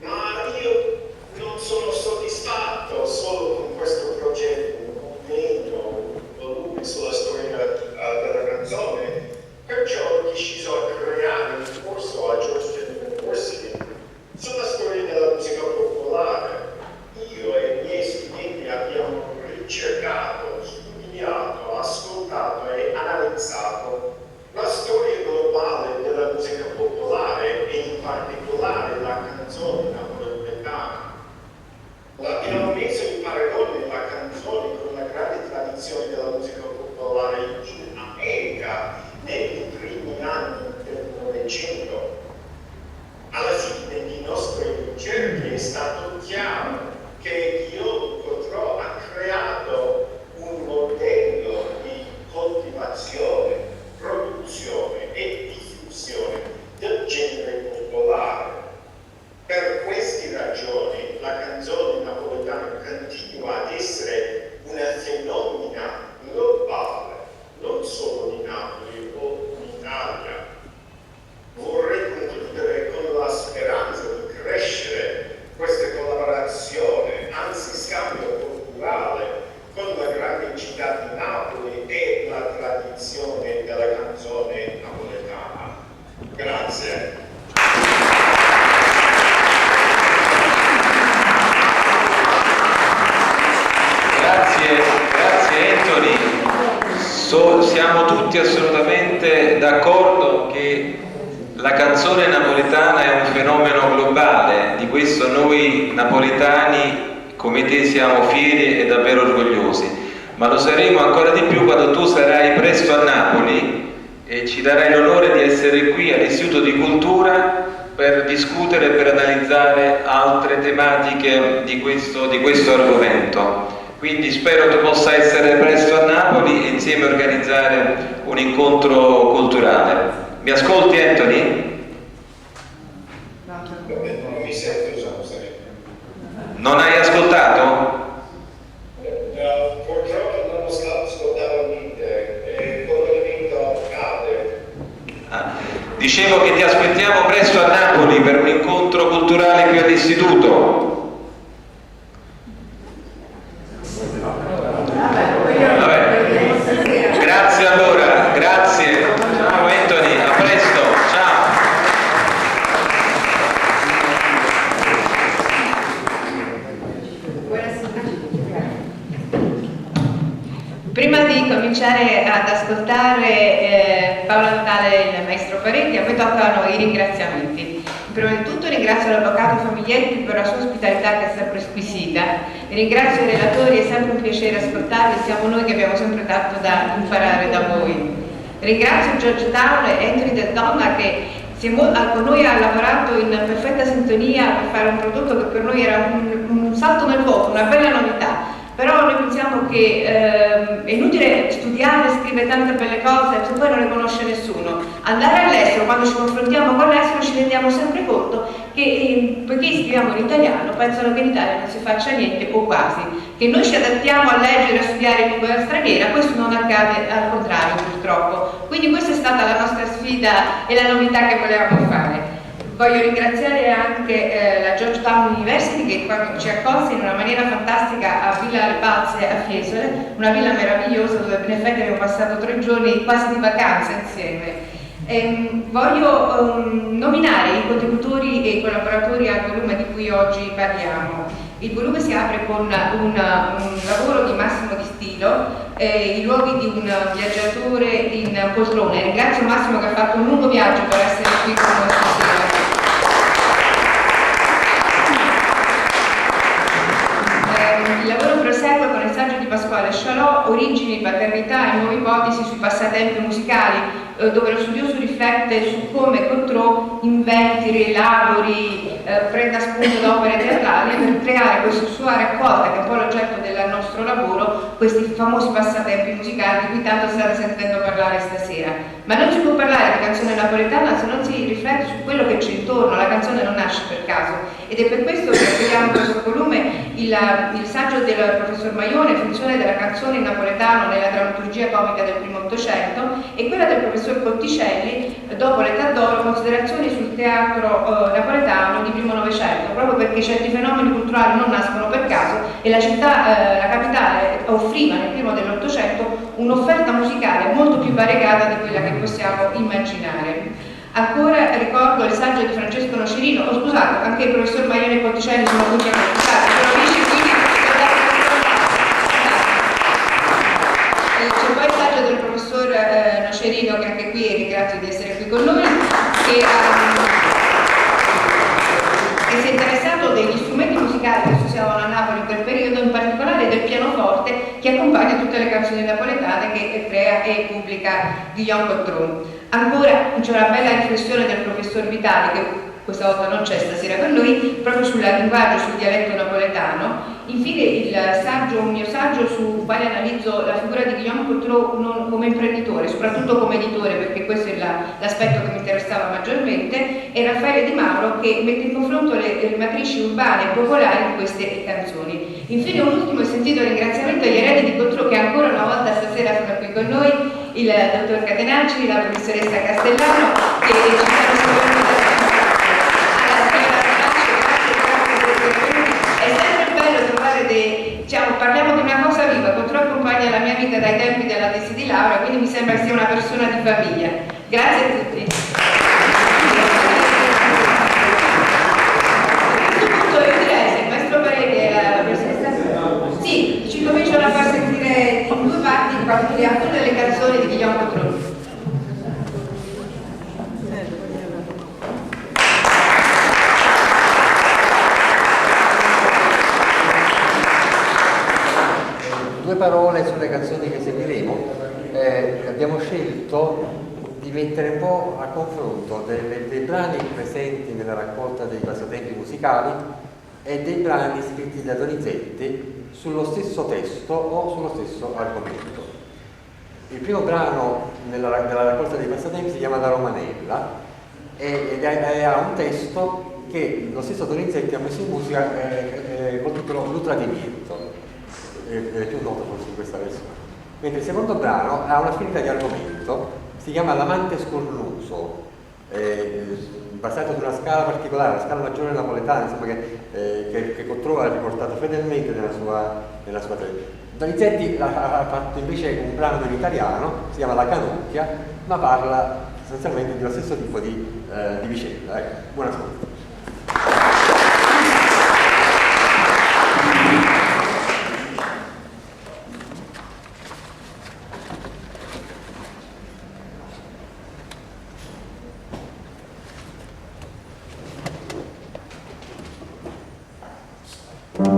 Ma io non sono soddisfatto solo con questo progetto, un convegno, un volume sulla storia della canzone, perciò ho deciso di creare un corso a Georgetown University sulla storia della musica popolare. Io e i miei studenti abbiamo ricercato, studiato, ascoltato e analizzato la storia globale della musica popolare e in particolare la canzone napoletana. Abbiamo messo in paragone la canzone con la grande tradizione della musica popolare in America nei primi anni del Novecento. Alla fine di nostre ricerche è stato chiaro che Ion Cadrò ha creato un modello di coltivazione, produzione e diffusione del genere popolare. Per queste ragioni la canzone napoletana continua ad essere una fenomena globale, non solo di Napoli o d'Italia. Vorrei concludere con la speranza di crescere questa collaborazione, anzi scambio culturale, con la grande città di Napoli e la tradizione della canzone napoletana. Grazie. Grazie Anthony. Siamo tutti assolutamente d'accordo che la canzone napoletana è un fenomeno globale, di questo noi napoletani come te siamo fieri e davvero orgogliosi, ma lo saremo ancora di più quando tu sarai presto a Napoli e ci darai l'onore di essere qui all'Istituto di Cultura per discutere e per analizzare altre tematiche di questo argomento. quindi spero tu possa essere presto a Napoli e insieme organizzare un incontro culturale. Mi ascolti, Anthony? Non mi sento, scusa. Non hai ascoltato? Purtroppo non ho ascoltato niente, il collegamento cade. Dicevo che ti aspettiamo presto a Napoli per un incontro culturale qui all'istituto. Vabbè. Grazie allora, grazie. Ciao Anthony, a presto, ciao. Prima di cominciare ad ascoltare Paolo Natale e il maestro Paretti, a me toccano i ringraziamenti. Prima di tutto ringrazio l'avvocato Famiglietti per la sua ospitalità che è sempre squisita. Ringrazio i relatori, è sempre un piacere ascoltarli, siamo noi che abbiamo sempre tanto da imparare da voi. Ringrazio Georgetown e Anthony Del Donna che con noi ha lavorato in perfetta sintonia per fare un prodotto che per noi era un salto nel vuoto, una bella novità. Però noi pensiamo che è inutile studiare e scrivere tante belle cose se poi non le conosce nessuno. Andare all'estero, quando ci confrontiamo con l'estero, ci rendiamo sempre conto che poiché scriviamo in italiano, pensano che in Italia non si faccia niente o quasi, che noi ci adattiamo a leggere e a studiare in lingua straniera. Questo non accade, al contrario, purtroppo. Quindi questa è stata la nostra sfida e la novità che volevamo fare. Voglio ringraziare anche la Georgetown University che ci accolse in una maniera fantastica a Villa Le Pazze a Fiesole, una villa meravigliosa dove in effetti abbiamo passato 3 giorni quasi di vacanza insieme. Voglio nominare i contributori e i collaboratori al volume di cui oggi parliamo. Il volume si apre con un lavoro di Massimo Di Stilo, i luoghi di un viaggiatore in poltrone. Ringrazio Massimo che ha fatto un lungo viaggio per essere qui con noi stasera. Il lavoro prosegue con il saggio di Pasquale Scialò, Origini, paternità e nuove ipotesi sui passatempi musicali, dove lo studioso riflette su come Cotrò inventi, rielabori, prenda spunto da opere teatrali per creare questa sua raccolta, che è un po' l'oggetto del nostro lavoro, questi famosi passatempi musicali di cui tanto state sentendo parlare stasera. Ma non si può parlare di canzone napoletana se non si riflette su quello che c'è intorno. La canzone non nasce per caso ed è per questo che abbiamo in questo volume il saggio del professor Maione, Funzione della canzone in napoletano nella drammaturgia comica del primo Ottocento, e quella del professor Cotticelli, Dopo l'età d'oro, considerazioni sul teatro napoletano di primo Novecento, proprio perché certi fenomeni culturali non nascono per caso e la città, la capitale, offriva nel primo dell'Ottocento un'offerta musicale molto più variegata di quella che possiamo immaginare. Ancora ricordo il saggio di Francesco Nocerino, scusate, anche il professor Maione e Cotticelli sono tutti a c'è poi il saggio del professor Nocerino che anche qui ringrazio di essere qui con noi, che si è interessato degli strumenti musicali che si usavano a Napoli in quel periodo, in particolare del pianoforte che accompagna tutte le canzoni napoletane che crea e pubblica Guillaume Cotrò. Ancora c'è una bella riflessione del professor Vitali, che questa volta non c'è stasera con noi, proprio sul linguaggio, sul dialetto napoletano. Infine un mio saggio su quale analizzo la figura di Guillaume Cotrò non come imprenditore, soprattutto come editore, perché questo è l'aspetto che mi interessava maggiormente, e Raffaele Di Mauro che mette in confronto le matrici urbane e popolari di queste canzoni. Infine un ultimo e sentito ringraziamento agli eredi di Cotrò che ancora una volta stasera sono qui con noi, il dottor Catenacci, la professoressa Castellano, che ci stanno seguendo. Diciamo, parliamo di una cosa viva, Cotrò accompagna la mia vita dai tempi della tesi di laurea, quindi mi sembra che sia una persona di famiglia. Grazie a tutti. A questo punto io direi, se il maestro Paretti e la professoressa sì, ci cominciano a far sentire in 2 parti alcune delle canzoni di Guillaume Cotrò. Parole sulle canzoni che seguiremo. Abbiamo scelto di mettere un po' a confronto dei brani presenti nella raccolta dei passatempi musicali e dei brani scritti da Donizetti sullo stesso testo o sullo stesso argomento. Il primo brano della raccolta dei passatempi si chiama La Romanella ed ha un testo che lo stesso Donizetti ha messo in musica col titolo L'Utradimento, è più noto forse in questa versione. Mentre il secondo brano ha un'affinità di argomento, si chiama L'amante scornuso, basato su una scala particolare, la scala maggiore napoletana, insomma, che Cotrova ha riportato fedelmente nella sua tesi. Donizetti ha fatto invece un brano in italiano, si chiama La Canocchia, ma parla sostanzialmente dello stesso tipo di vicenda. Buon ascolto. Tu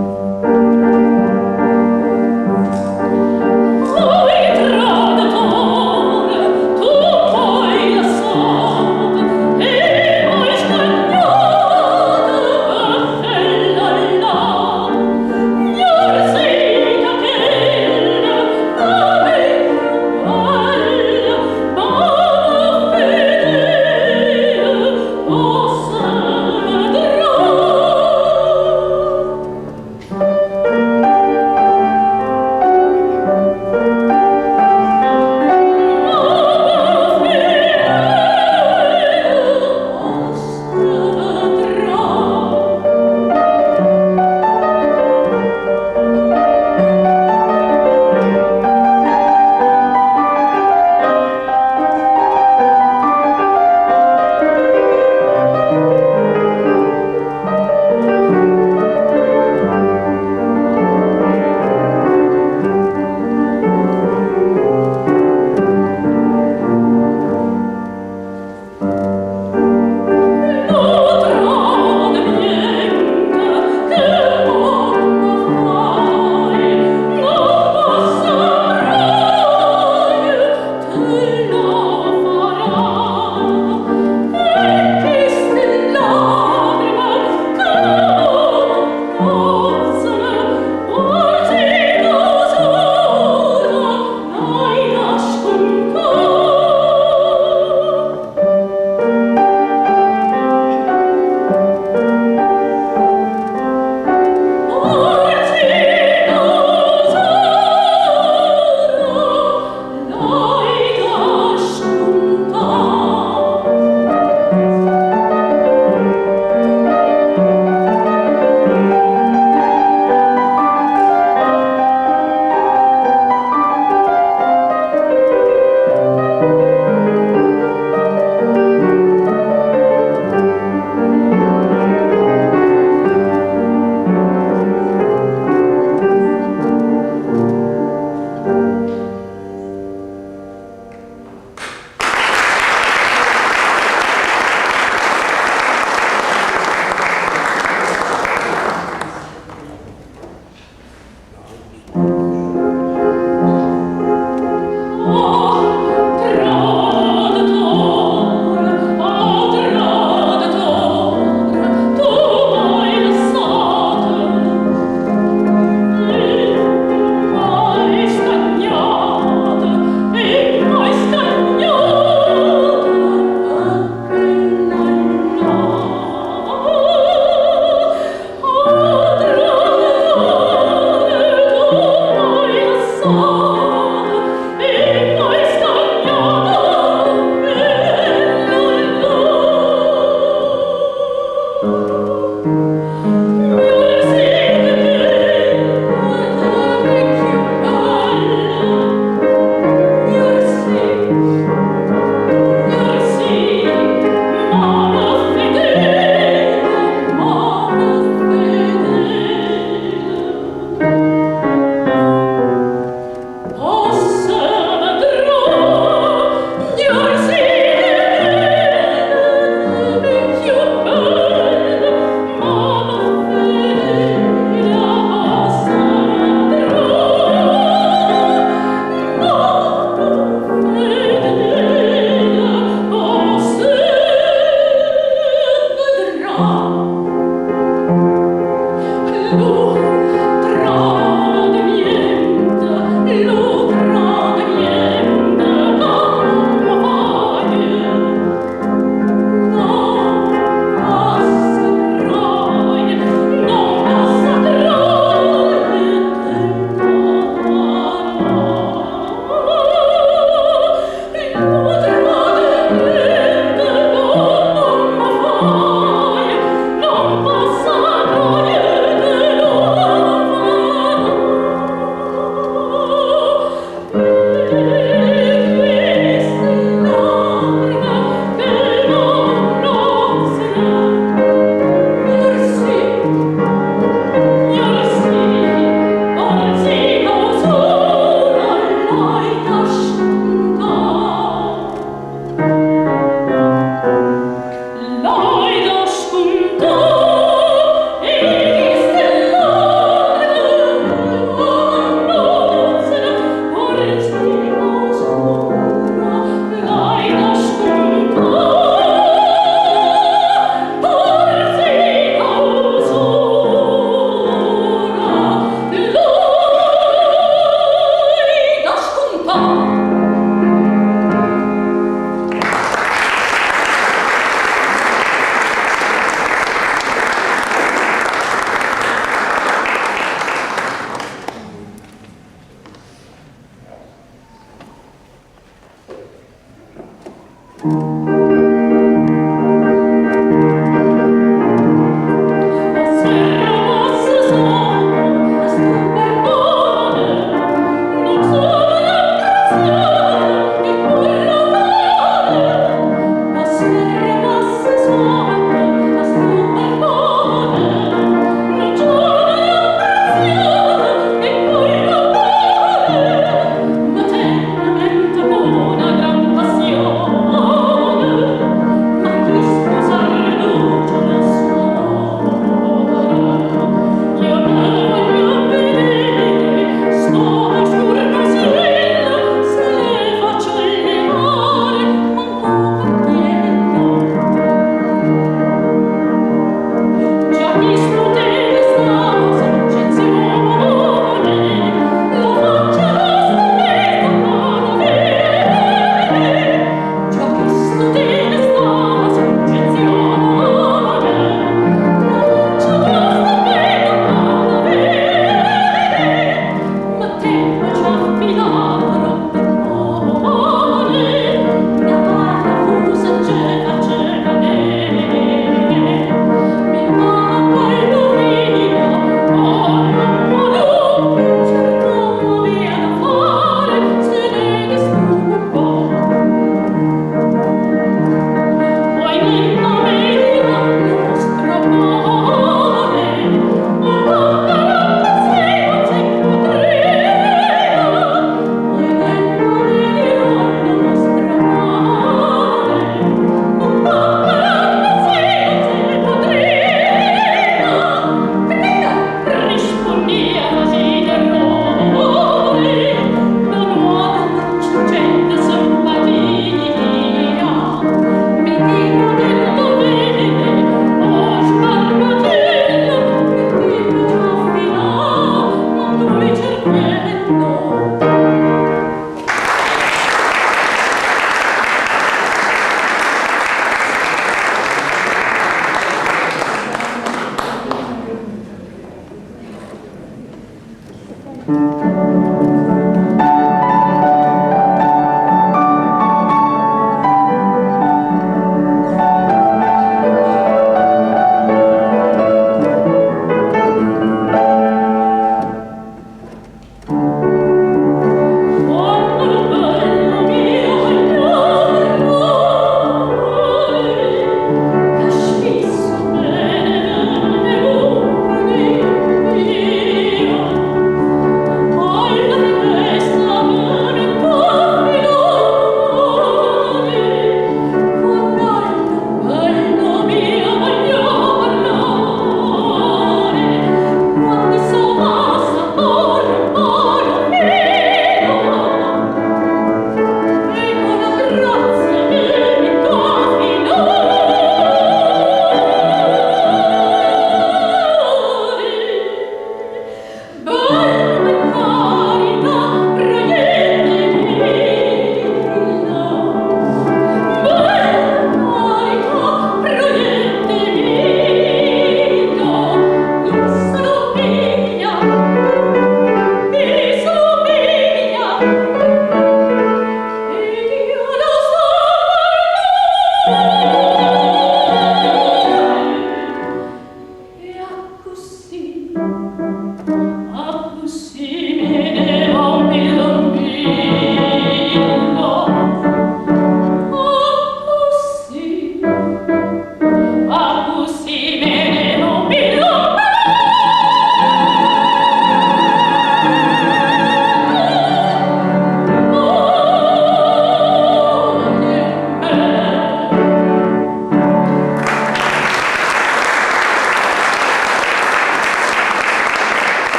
poi la so, e poi scagnò.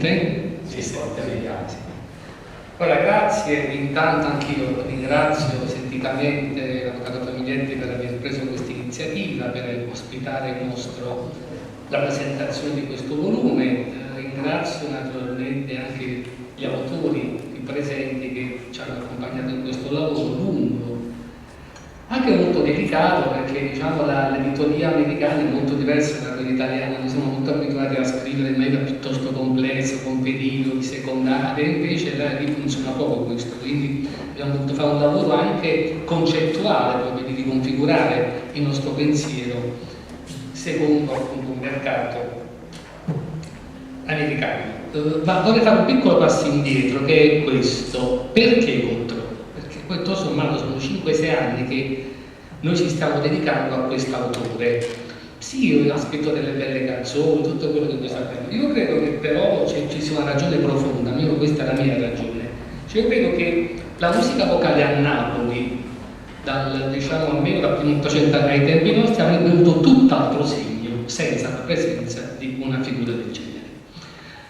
sente? Si sente, sì. Ora, grazie, intanto anch'io ringrazio sentitamente l'avvocato Tomiglietti per aver preso questa iniziativa, per ospitare la presentazione di questo volume. Ringrazio naturalmente anche gli autori qui presenti che ci hanno accompagnato in questo lavoro lungo, anche molto delicato, perché diciamo l'editoria americana è molto diversa da quella italiana. Noi siamo molto abituati a scrivere in maniera piuttosto complessa, con periodi secondari, invece lì funziona poco questo, quindi abbiamo dovuto fare un lavoro anche concettuale proprio di riconfigurare il nostro pensiero secondo appunto un mercato americano. Ma vorrei fare un piccolo passo indietro, che è questo: perché contro? Perché poi tutto sommato sono 5-6 anni che noi ci stiamo dedicando a quest'autore. Sì, ha scritto delle belle canzoni, tutto quello che noi sappiamo. Io credo che però ci sia una ragione profonda, almeno questa è la mia ragione. Cioè, io credo che la musica vocale a Napoli, diciamo almeno dal primo Ottocento ai tempi nostri, avrebbe avuto tutt'altro segno senza la presenza di una figura del genere.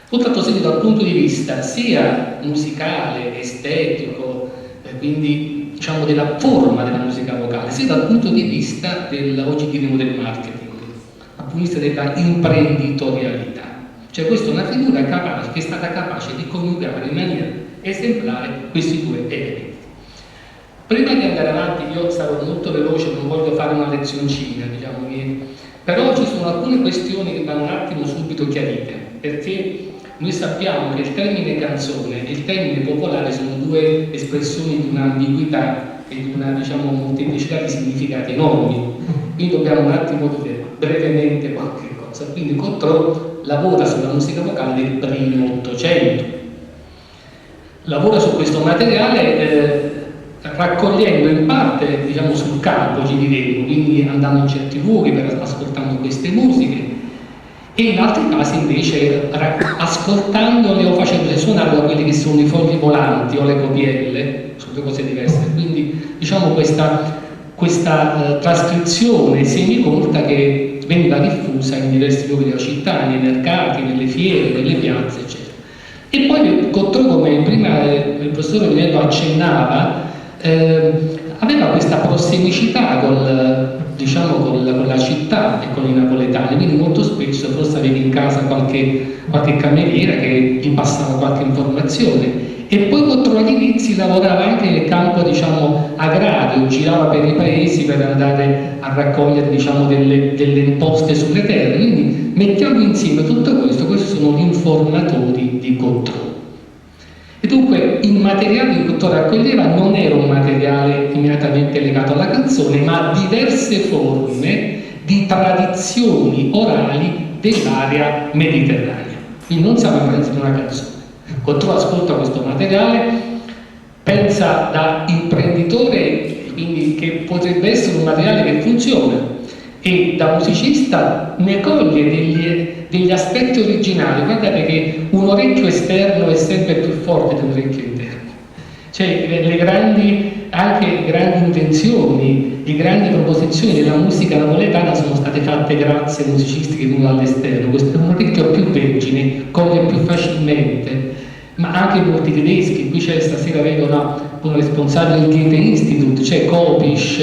Tutt'altro segno dal punto di vista sia musicale, estetico, quindi diciamo della forma della musica vocale, sia dal punto di vista oggi diremo del marketing, dal punto di vista della imprenditorialità. Cioè questa è una figura che è stata capace di coniugare in maniera esemplare questi due elementi. Prima di andare avanti, io sarò molto veloce, non voglio fare una lezioncina, diciamo, però ci sono alcune questioni che vanno un attimo subito chiarite, perché noi sappiamo che il termine canzone e il termine popolare sono due espressioni di un'ambiguità e di una, diciamo, molteplicità di significati enormi. Quindi dobbiamo un attimo dire brevemente qualche cosa. Quindi Cottrau lavora sulla musica vocale del primo Ottocento, lavora su questo materiale raccogliendo in parte, diciamo, sul campo, ci diremo, quindi andando in certi luoghi per ascoltando queste musiche, e in altri casi invece ascoltandole o facendole suonare da quelli che sono i fogli volanti o le copielle, sono due cose diverse. Quindi diciamo questa trascrizione semicolta che veniva diffusa in diversi luoghi della città, nei mercati, nelle fiere, nelle piazze, eccetera. E poi Cottrau, come prima il professore Vinello accennava, aveva questa prossimicità con la città e con i napoletani, quindi molto spesso forse avevi in casa qualche cameriera che gli passava qualche informazione. E poi Cottrau agli inizi lavorava anche nel campo, diciamo, agrario, girava per i paesi per andare a raccogliere, diciamo, delle imposte sulle terre. Quindi mettiamo insieme tutto questo, questi sono gli informatori di Cottrau. E dunque il materiale che Cottrau raccoglieva non era un materiale immediatamente legato alla canzone, ma a diverse forme di tradizioni orali dell'area mediterranea. Quindi non siamo in presenza di una canzone. Cottrau ascolta questo materiale, pensa da imprenditore, quindi che potrebbe essere un materiale che funziona, e da musicista ne coglie degli aspetti originali. Guardate che un orecchio esterno è sempre più forte di un orecchio interno. Cioè anche le grandi invenzioni, le grandi proposizioni della musica napoletana sono state fatte grazie ai musicisti che vengono dall'esterno. Questo è un orecchio più vergine, coglie più facilmente, ma anche molti tedeschi. Qui c'è stasera, vedo un responsabile del Goethe Institute, c'è Kopisch,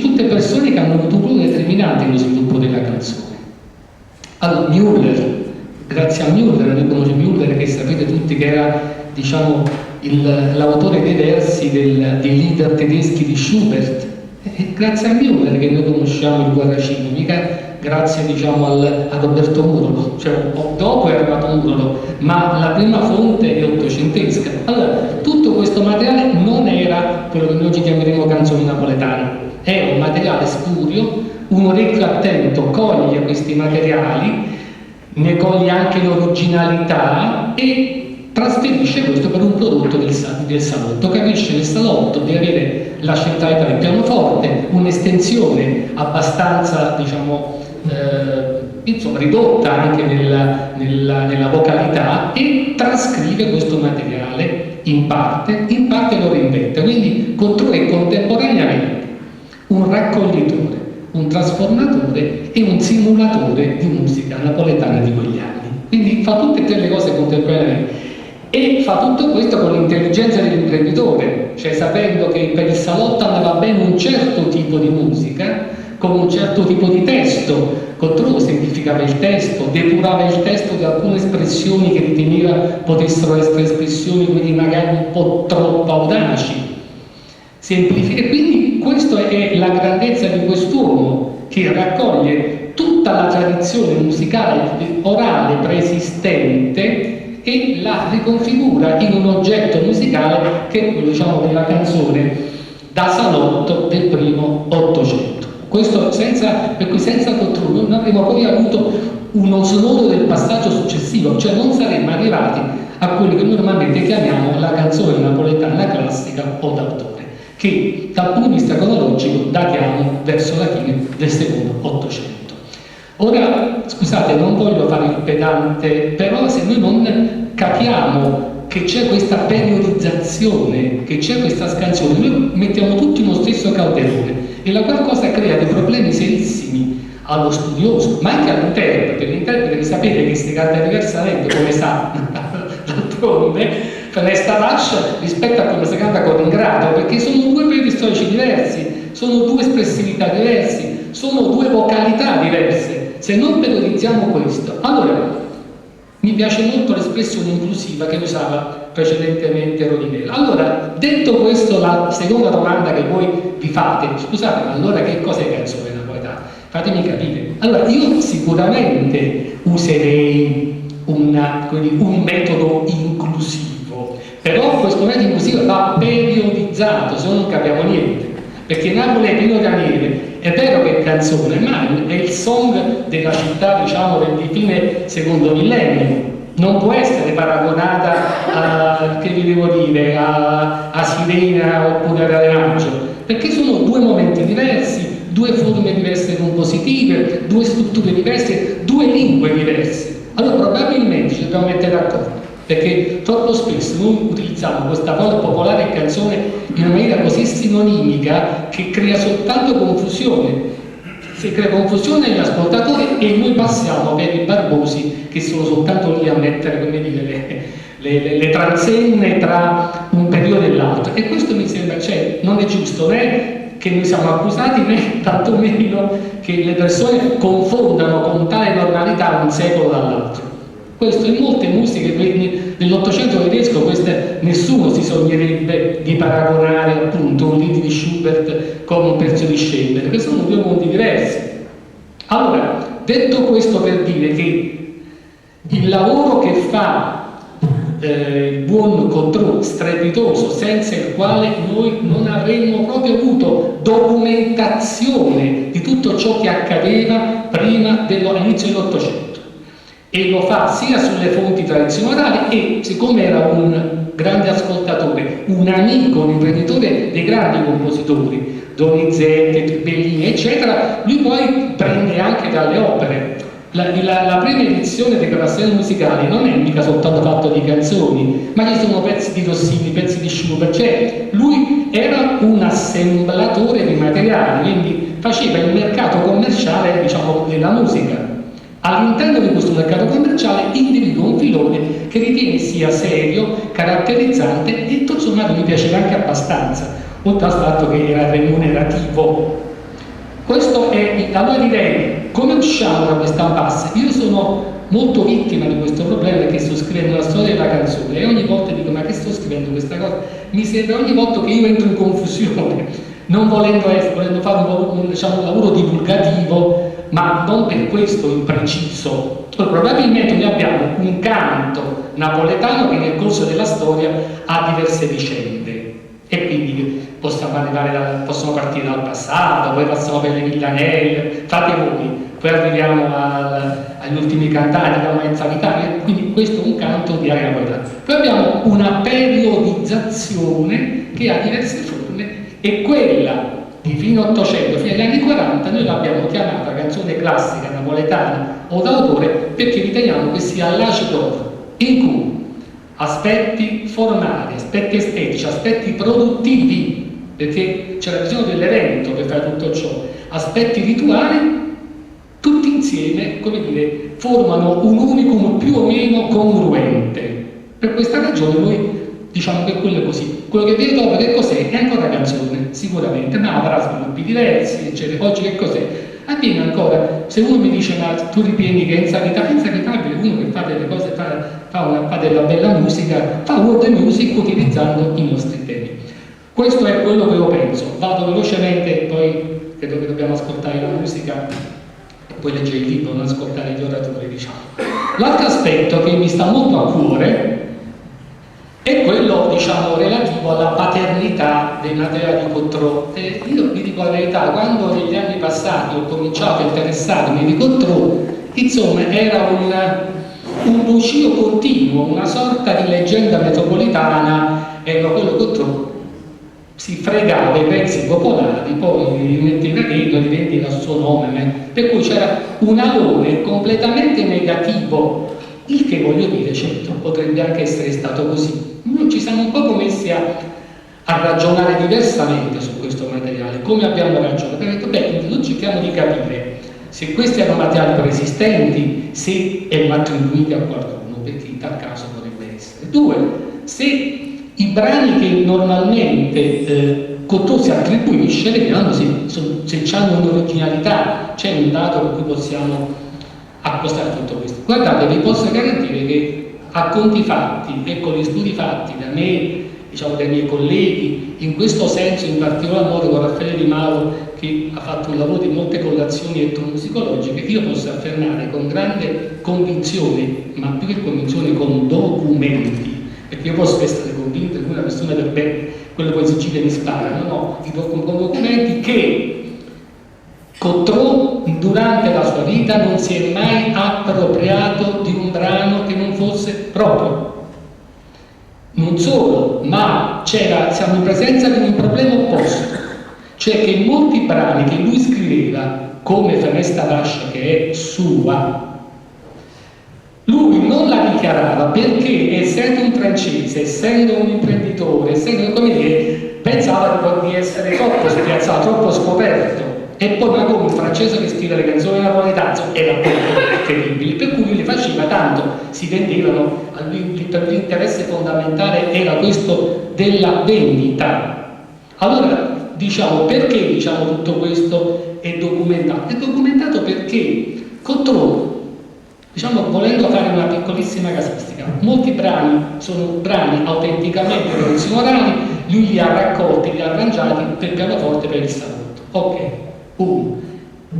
tutte persone che hanno avuto un ruolo determinante nello sviluppo della canzone. Allora, Müller, grazie a Müller, noi conosciamo Müller, che sapete tutti che era, diciamo, l'autore dei versi dei lieder tedeschi di Schubert. Grazie a Müller che noi conosciamo il Guarracino, mica grazie, diciamo, a Roberto Murolo, cioè dopo è arrivato Murolo, ma la prima fonte è ottocentesca. Allora, tutto questo materiale non era quello che noi oggi chiameremo canzoni napoletane, era un materiale spurio, un orecchio attento coglie questi materiali, ne coglie anche l'originalità e trasferisce questo per un prodotto del salotto. Capisce nel salotto di avere la centralità del pianoforte, un'estensione abbastanza, diciamo, insomma, ridotta anche nella vocalità, e trascrive questo materiale in parte lo reinventa. Quindi Cottrau è contemporaneamente un raccoglitore, un trasformatore e un simulatore di musica napoletana di quegli anni. fa tutte e tre le cose contemporaneamente. E fa tutto questo con l'intelligenza dell'imprenditore, cioè sapendo che per il salotto andava bene un certo tipo di musica, con un certo tipo di testo. Controllo semplificava il testo, depurava il testo di alcune espressioni che riteneva potessero essere espressioni quindi magari un po' troppo audaci. E quindi questa è la grandezza di quest'uomo, che raccoglie tutta la tradizione musicale orale preesistente e la riconfigura in un oggetto musicale che è quello, diciamo, della canzone da salotto del primo Ottocento. Questo per cui senza controllo non avremmo poi avuto uno snodo del passaggio successivo, cioè non saremmo arrivati a quello che normalmente chiamiamo la canzone napoletana classica o d'autore, che dal punto di vista cronologico datiamo verso la fine del secondo Ottocento. Ora, scusate, non voglio fare il pedante, però se noi non capiamo che c'è questa periodizzazione, che c'è questa scansione, noi mettiamo tutti uno stesso calderone e la qualcosa crea dei problemi serissimi allo studioso, ma anche all'interprete. L'interprete deve sapere che si canta diversamente, come sa, d'altronde, Fenesta Vash rispetto a come si canta con Ingrato, perché sono due periodi storici diversi, sono due espressività diverse, sono due vocalità diverse. Se non periodizziamo questo, allora mi piace molto l'espressione inclusiva che usava precedentemente Rodinella. Allora, detto questo, la seconda domanda che voi vi fate, scusate, ma allora che cos'è canzone napoletana? Fatemi capire. Allora, io sicuramente userei un metodo inclusivo, però questo metodo inclusivo va periodizzato, se no non capiamo niente. Perché Napoli è pieno di neve, è vero che è canzone, ma è il song della città, diciamo, di fine secondo millennio. Non può essere paragonata che vi devo dire, a Sirena oppure a Renaggio, perché sono due momenti diversi, due forme diverse compositive, due strutture diverse, due lingue diverse. Allora probabilmente ci dobbiamo mettere d'accordo, perché troppo spesso noi utilizziamo questa popolare canzone in una maniera così sinonimica che crea soltanto confusione. Si crea confusione agli ascoltatori e noi passiamo per i barbosi che sono soltanto lì a mettere, come dire, le transenne tra un periodo e l'altro. E questo mi sembra, cioè, non è giusto, né che noi siamo accusati, né tantomeno che le persone confondano con tale normalità un secolo dall'altro. Questo in molte musiche dell'Ottocento tedesco, nessuno si sognerebbe di paragonare appunto un lied di Schubert con un pezzo di Schindler, perché sono due mondi diversi. Allora, detto questo per dire che il lavoro che fa il buon Contrò, strepitoso, senza il quale noi non avremmo proprio avuto documentazione di tutto ciò che accadeva prima dell'inizio dell'Ottocento. E lo fa sia sulle fonti tradizionali e, siccome era un grande ascoltatore, un amico, un imprenditore dei grandi compositori, Donizetti, Bellini, eccetera, lui poi prende anche dalle opere. La prima edizione dei Classici musicali non è mica soltanto fatto di canzoni, ma ci sono pezzi di Rossini, pezzi di Schubert, cioè lui era un assemblatore di materiali, quindi faceva il mercato commerciale, diciamo, della musica. All'interno di questo mercato commerciale individua un filone che ritiene sia serio, caratterizzante e tutto sommato mi piaceva anche abbastanza, oltre al fatto che era remunerativo. Questo è, allora direi, come usciamo da questa impasse? Io sono molto vittima di questo problema perché sto scrivendo la storia della canzone e ogni volta dico: ma che sto scrivendo questa cosa? Mi sembra ogni volta che io entro in confusione, non volendo fare un lavoro divulgativo, ma non per questo impreciso. Probabilmente noi abbiamo un canto napoletano che nel corso della storia ha diverse vicende e quindi possono partire dal passato, poi passiamo per le villanelle, fate voi, poi arriviamo agli ultimi cantanti, la Maienza Vitale, quindi questo è un canto di area napoletana. Poi abbiamo una periodizzazione che ha diverse forme e quella di fine 800 fino agli anni 40 noi l'abbiamo chiamata canzone classica napoletana o d'autore perché riteniamo che sia l'age d'oro in cui aspetti formali, aspetti estetici, aspetti produttivi, perché c'era bisogno dell'evento per fare tutto ciò, aspetti rituali, tutti insieme, come dire, formano un unicum più o meno congruente. Per questa ragione noi diciamo che quello è così. Quello che viene dopo che cos'è? È ancora canzone, sicuramente, ma avrà sviluppi diversi, eccetera. Oggi che cos'è? Avviene ancora, se uno mi dice ma tu ritieni che è insabbitabile, uno che fa delle cose, fa della bella musica, fa world music utilizzando i nostri temi. Questo è quello che io penso. Vado velocemente, poi credo che dobbiamo ascoltare la musica e poi leggere il libro, non ascoltare gli oratori, diciamo. L'altro aspetto che mi sta molto a cuore è quello, diciamo, relativo alla paternità dei materiali di Cottrau. Io vi dico la verità, quando negli anni passati ho cominciato a interessarmi di Cottrau, insomma, era un bucio continuo, una sorta di leggenda metropolitana. Ecco, quello Cottrau si fregava i pezzi popolari, poi li metteva dentro e li vendeva il suo nome, per cui c'era un alone completamente negativo, il che, voglio dire, certo, potrebbe anche essere stato così. Noi ci siamo un po' messi a ragionare diversamente su questo materiale. Come abbiamo ragionato? Abbiamo detto, beh, noi cerchiamo di capire se questi erano materiali preesistenti, se erano attribuiti a qualcuno, perché in tal caso potrebbe essere. 2, se i brani che normalmente Cottrau si attribuisce, vediamo se hanno un'originalità, c'è un dato per cui possiamo accostare tutto questo. Guardate, vi posso garantire che a conti fatti e con gli studi fatti da me, diciamo dai miei colleghi, in questo senso in particolar modo con Raffaele Di Mauro, che ha fatto un lavoro di molte correlazioni etnomusicologiche, io posso affermare con grande convinzione, ma più che convinzione con documenti, perché io posso essere convinto che una persona per bene, quello poi in Sicilia mi spara, no, con documenti che Cottrau durante la sua vita non si è mai appropriato di un brano che non fosse proprio. Non solo, ma siamo in presenza di un problema opposto, cioè che in molti brani che lui scriveva, come Fenesta Vascia, che è sua, lui non la dichiarava perché, essendo un francese, essendo un imprenditore, essendo, come dire, pensava di essere troppo spiazzato, troppo scoperto. E poi ma come un francese che scrive le canzoni napoletane era terribile, per cui lui le faceva tanto, si vendevano, per l'interesse fondamentale era questo della vendita. Allora, diciamo, perché diciamo tutto questo è documentato? È documentato perché Cottrau, diciamo, volendo fare una piccolissima casistica, molti brani sono brani autenticamente tradizionali, lui li ha raccolti, li ha arrangiati per pianoforte per il salotto. Ok.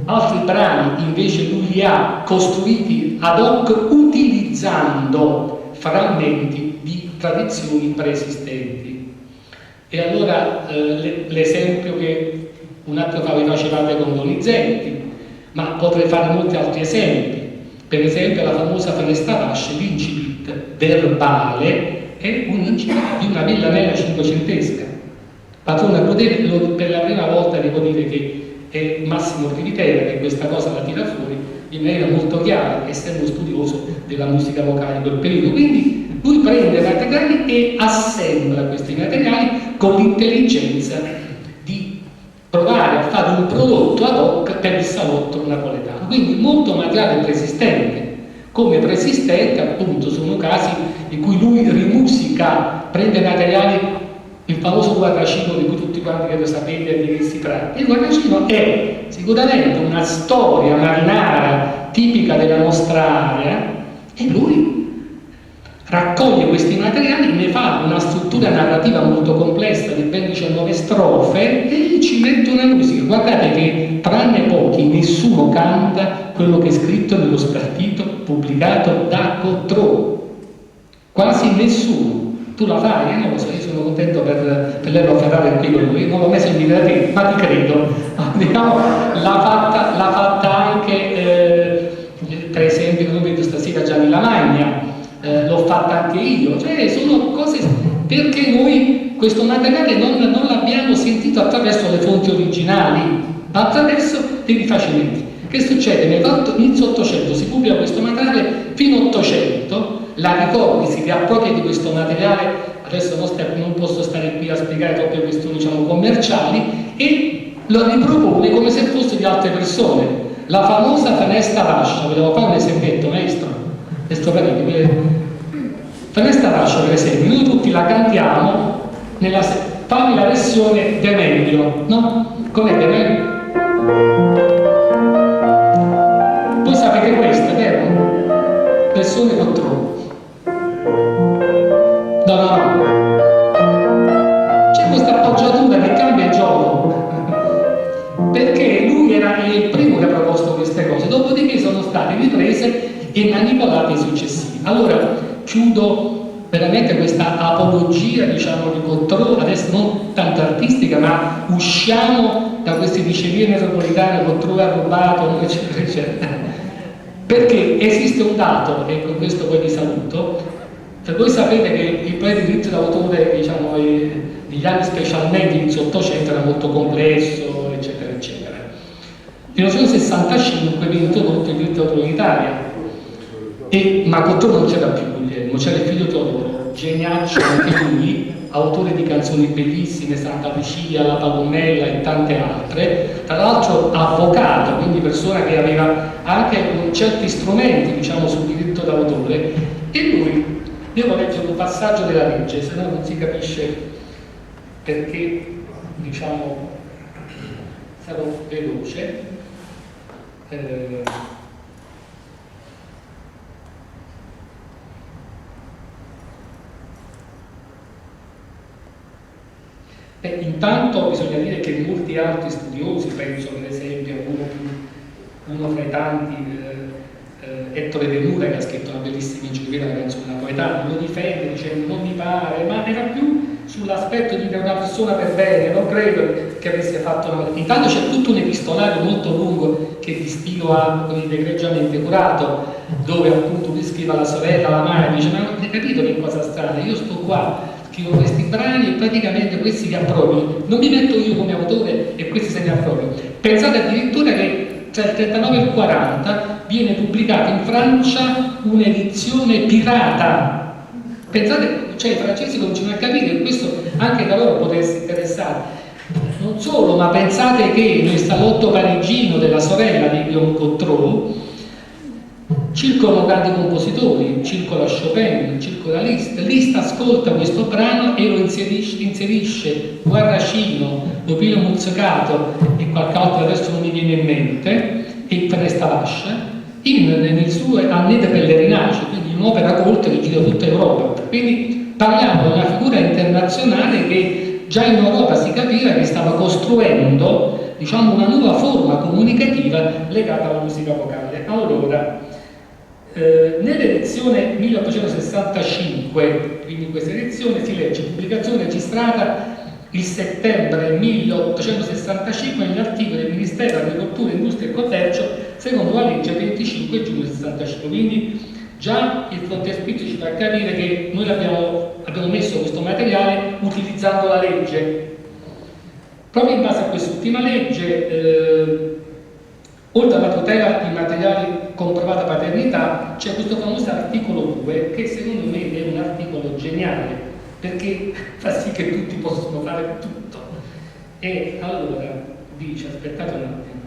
Altri brani invece lui li ha costruiti ad hoc utilizzando frammenti di tradizioni preesistenti. E allora l'esempio che un attimo fa vi facevate con Donizetti, ma potrei fare molti altri esempi. Per esempio la famosa Fenesta Vascia, l'incipit verbale è un incipit di una villanella cinquecentesca. Padrone Crudele, per la prima volta devo dire che è Massimo Rivitera che questa cosa la tira fuori in maniera molto chiara, essendo studioso della musica vocale di quel periodo. Quindi lui prende materiali e assembla questi materiali con l'intelligenza di provare a fare un prodotto ad hoc per il salotto napoletano. Quindi molto materiale preesistente. Come preesistente, appunto, sono casi in cui lui rimusica, prende materiali. Il famoso guarracino di cui tutti quanti credo sapete di che si tratta. Il guarracino è sicuramente una storia marinara tipica della nostra area e lui raccoglie questi materiali, ne fa una struttura narrativa molto complessa di ben 19 strofe e ci mette una musica. Guardate che tranne pochi nessuno canta quello che è scritto nello spartito pubblicato da Cottrau, quasi nessuno. Tu la fai? Non lo so, io sono contento per Lello Ferrari qui con lui, non l'ho mai sentita da te, ma ti credo. Diciamo, l'ha fatta anche, per esempio, come vedo stasera Gianni Lamagna, l'ho fatta anche io, cioè sono cose, perché noi questo materiale non l'abbiamo sentito attraverso le fonti originali, ma attraverso dei rifacimenti. Che succede? Inizio 800 si pubblica questo materiale fino all'800, la Ricordi si riappropria di questo materiale, adesso non posso stare qui a spiegare troppe questioni, diciamo, commerciali, e lo ripropone come se fosse di altre persone. la famosa Fenesta Lascia. Volevo fare un esempietto, maestro Paretti. Fenesta Lascia, per esempio, noi tutti la cantiamo fammi la versione De Meglio, no? Com'è De Meglio? Voi sapete questa, vero? Versione controllo. No. C'è questa appoggiatura che cambia il gioco. Perché lui era il primo che ha proposto queste cose, dopodiché sono state riprese e manipolate i successivi. Allora, chiudo veramente questa apologia, diciamo, di Cottrau, adesso non tanto artistica, ma usciamo da queste dicerie metropolitane, Cottrau ha rubato, eccetera, eccetera. Perché esiste un dato, e con questo poi vi saluto, cioè voi sapete che il problema di diritto d'autore, diciamo, negli anni specialmente inizio 800 era molto complesso, eccetera, eccetera. Nel 1965 viene introdotto il diritto d'autore in Italia, ma Cottrau non c'era più, c'era il figlio Teodoro, geniaccio anche lui, autore di canzoni bellissime, Santa Lucia, La Palomella e tante altre, tra l'altro avvocato, quindi persona che aveva anche certi strumenti, diciamo, sul diritto d'autore, e lui, devo leggere un passaggio della legge, se no non si capisce perché, diciamo, sarò veloce. Intanto bisogna dire che molti altri studiosi, penso per esempio uno fra i tanti, Ettore De Mura, che ha scritto una bellissima enciclopedia, una canzone napoletana, lo difende dicendo non mi pare, ma era più sull'aspetto di una persona per bene, non credo che avesse fatto una... Intanto c'è tutto un epistolario molto lungo che Di Stilo ha egregiamente curato, dove appunto lui scrive alla sorella, alla madre, dice ma avete capito che cosa strana, io sto qua, scrivo questi brani e praticamente questi li appropriano, non mi metto io come autore e questi se li appropriano. Pensate addirittura che tra il 39 e il 40 viene pubblicata in Francia un'edizione pirata. Pensate, cioè i francesi cominciano a capire che questo anche da loro potesse interessare. Non solo, ma pensate che nel salotto parigino della sorella di Guillaume Cottrau circolano grandi compositori, circola Chopin, circola Liszt. Liszt ascolta questo brano e lo inserisce Guarracino, Lupino Muzzicato e qualche altro adesso non mi viene in mente, e Fenesta Lascia nel suo Année Pellerinaggio, quindi un'opera colta che gira tutta Europa. Quindi parliamo di una figura internazionale che già in Europa si capiva che stava costruendo, diciamo, una nuova forma comunicativa legata alla musica vocale. Allora, nell'edizione 1865, quindi in questa edizione si legge pubblicazione registrata il settembre 1865 negli articoli del Ministero dell'Agricoltura, Industria e Commercio secondo la legge 25 giugno 65. Quindi già il frontespizio ci fa capire che noi abbiamo messo questo materiale utilizzando la legge. Proprio in base a quest'ultima legge, oltre alla tutela di materiali comprovata paternità, c'è questo famoso articolo 2 che secondo me è un articolo geniale perché fa sì che tutti possono fare tutto. E allora dice, aspettate un attimo,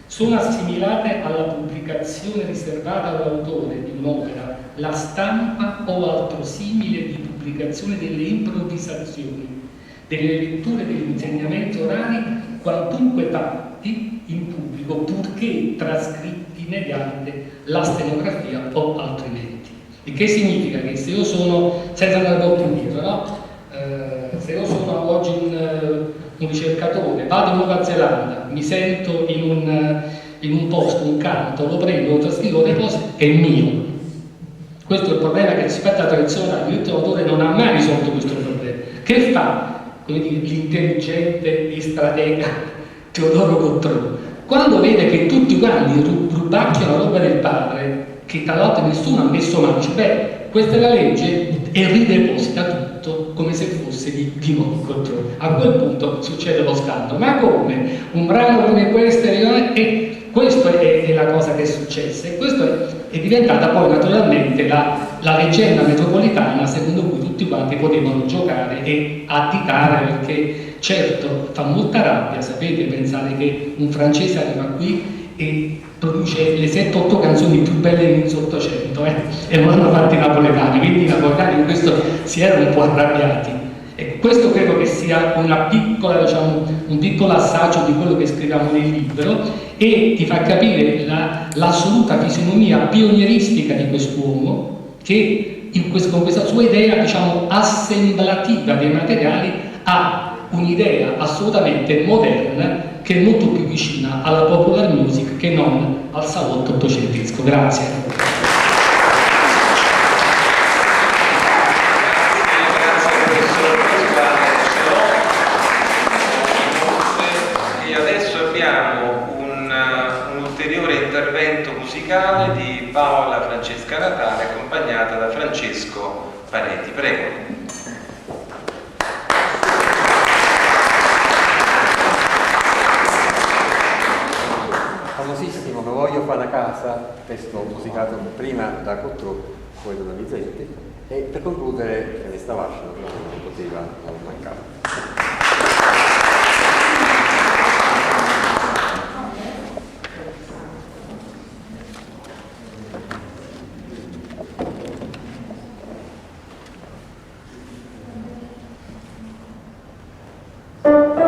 sono assimilate alla pubblicazione riservata all'autore di un'opera, la stampa o altro simile di pubblicazione delle improvvisazioni, delle letture degli insegnamenti orali, quantunque fatti in pubblico, purché trascritti mediante la stenografia o altrimenti. Il che significa che se io sono, senza andare un po' più indietro, no? Se io sono oggi un ricercatore, vado in Nuova Zelanda, mi sento in un posto, un canto, lo prendo, lo trascrivo, le cose, è mio. Questo è il problema che rispetto alla tradizione il diritto d'autore non ha mai risolto questo problema. Che fa? Come dire, l'intelligente e stratega Teodoro Cottrau, quando vede che tutti quanti rubacchiano la roba del padre, che tra l'altro nessuno ha messo mano, dice, beh, questa è la legge, e rideposita tutto come se fosse di nuovo Cottrau. A quel punto succede lo scandalo. Ma come? Un brano come questo, e questo è la cosa che è successa, e questo è diventata poi naturalmente la leggenda metropolitana secondo cui tutti quanti potevano giocare e additare, perché certo fa molta rabbia, sapete, pensare che un francese arriva qui e produce le 7-8 canzoni più belle dell'inizio 800 e non hanno fatto i napoletani, quindi i napoletani in questo si erano un po' arrabbiati. E questo credo che sia una piccola, diciamo, un piccolo assaggio di quello che scriviamo nel libro, e ti fa capire l'assoluta fisionomia pionieristica di quest'uomo che con questa sua idea, diciamo, assemblativa dei materiali ha un'idea assolutamente moderna che è molto più vicina alla popular music che non al salotto ottocentesco. Grazie. Di Paola Francesca Natale, accompagnata da Francesco Pareti. Prego. Famosissimo Me voglio fa una casa, testo musicato prima da Cottrù, poi da Donizetti, e per concludere Celesta Vascia, non poteva non mancare. Oh,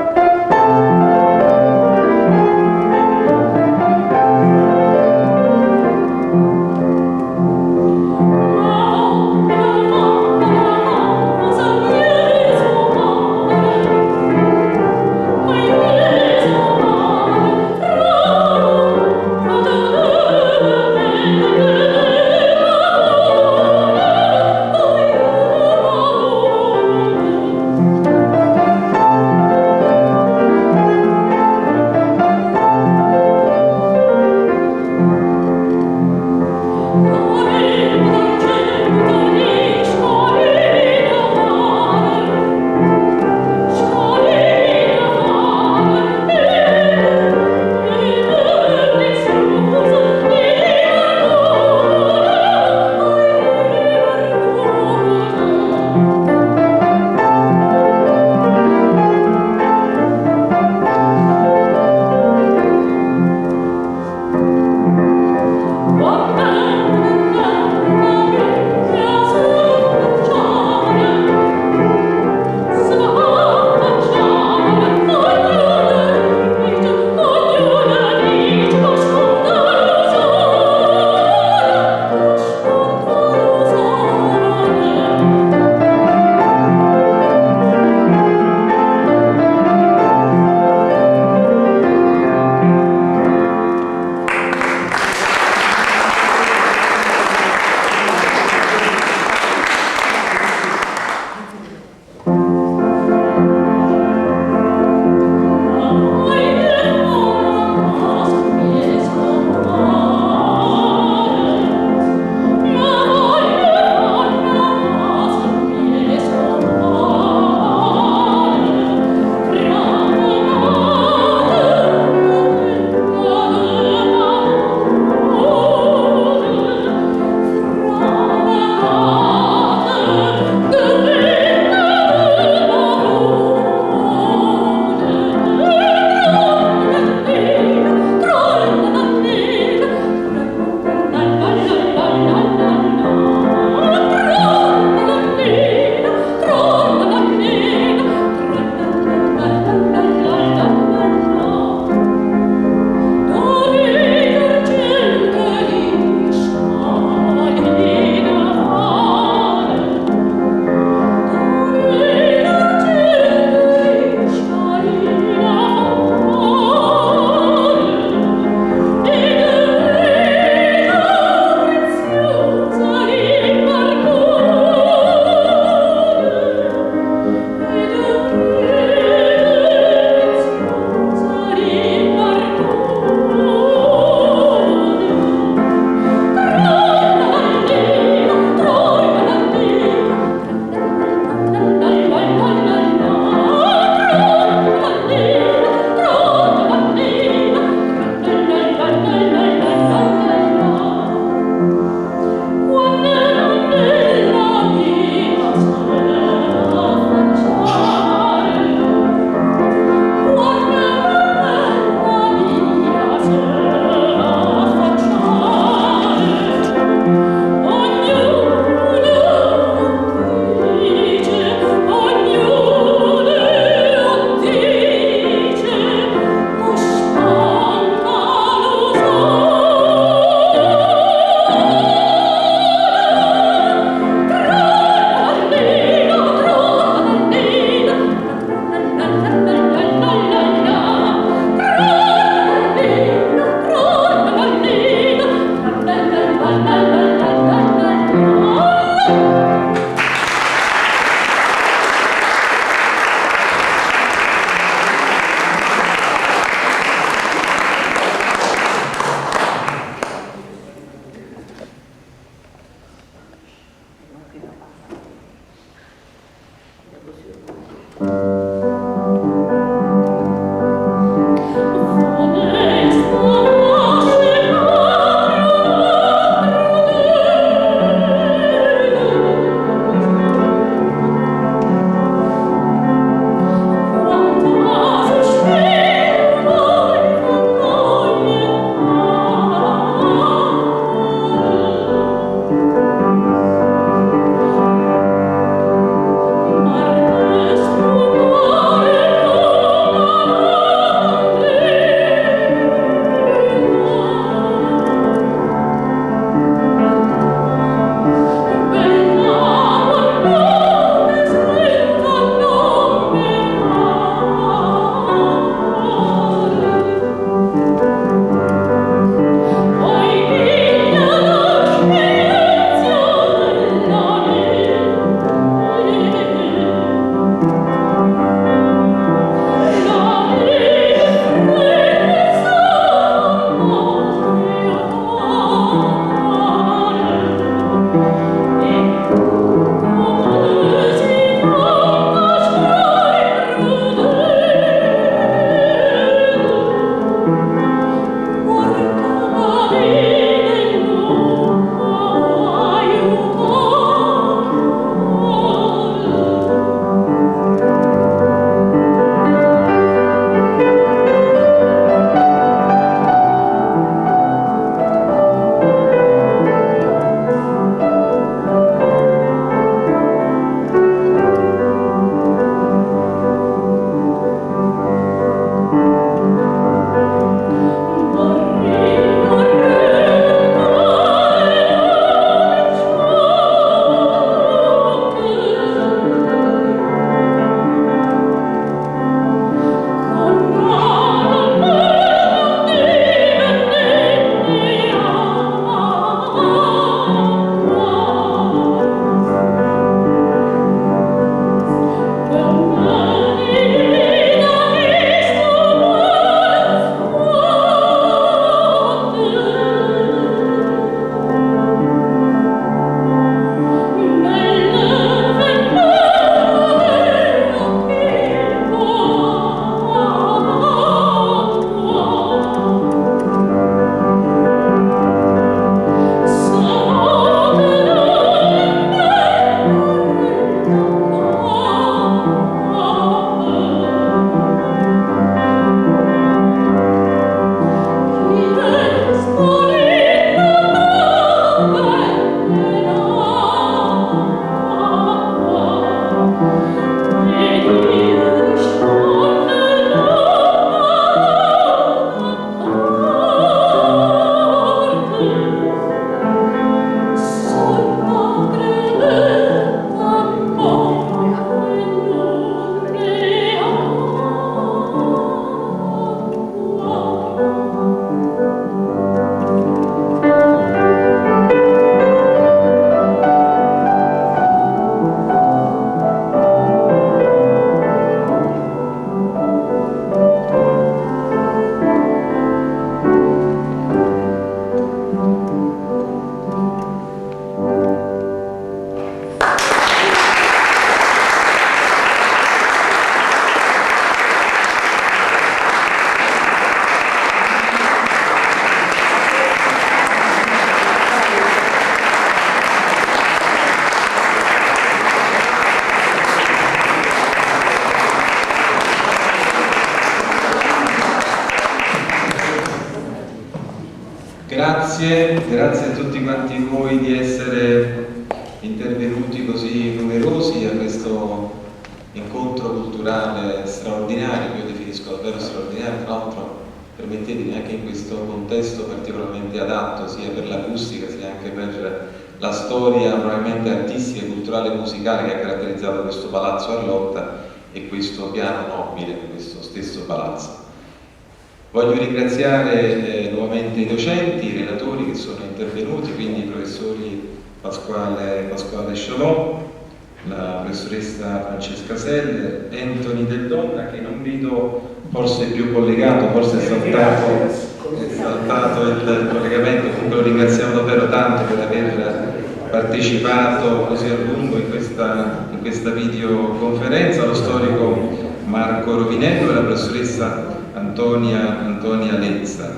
Grazie a tutti quanti voi di essere intervenuti così numerosi a questo incontro culturale straordinario, che io definisco davvero straordinario, tra l'altro permettetemi anche in questo contesto particolarmente adatto sia per l'acustica sia anche per la storia probabilmente artistica, culturale e musicale che ha caratterizzato questo palazzo a Lotta e questo piano nobile, questo stesso palazzo. Voglio ringraziare nuovamente i docenti, i relatori che sono intervenuti, quindi i professori Pasquale Sciolò, la professoressa Francesca Seller, Anthony Del Donna, che non vedo, forse più collegato, forse è saltato il collegamento, comunque lo ringraziamo davvero tanto per aver partecipato così a lungo in questa videoconferenza, lo storico Marco Rovinello e la professoressa Antonia Lezza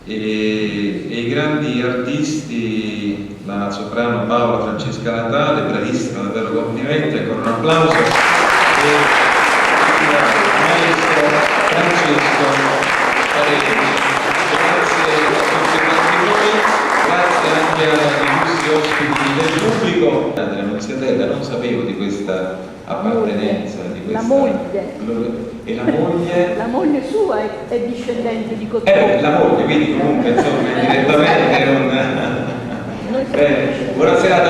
e i grandi artisti, la soprano Paola Francesca Natale, bravissima, davvero complimenti, ancora un applauso, e il maestro Francesco Parenti. Grazie a tutti quanti voi, grazie anche agli illustri ospiti del pubblico. Della Nunziatella, non sapevo di questa appartenenza, di questa... La moglie. E la moglie? La moglie sua è discendente di Cottone. La moglie, quindi comunque insomma indirettamente è un... Bene, buona serata.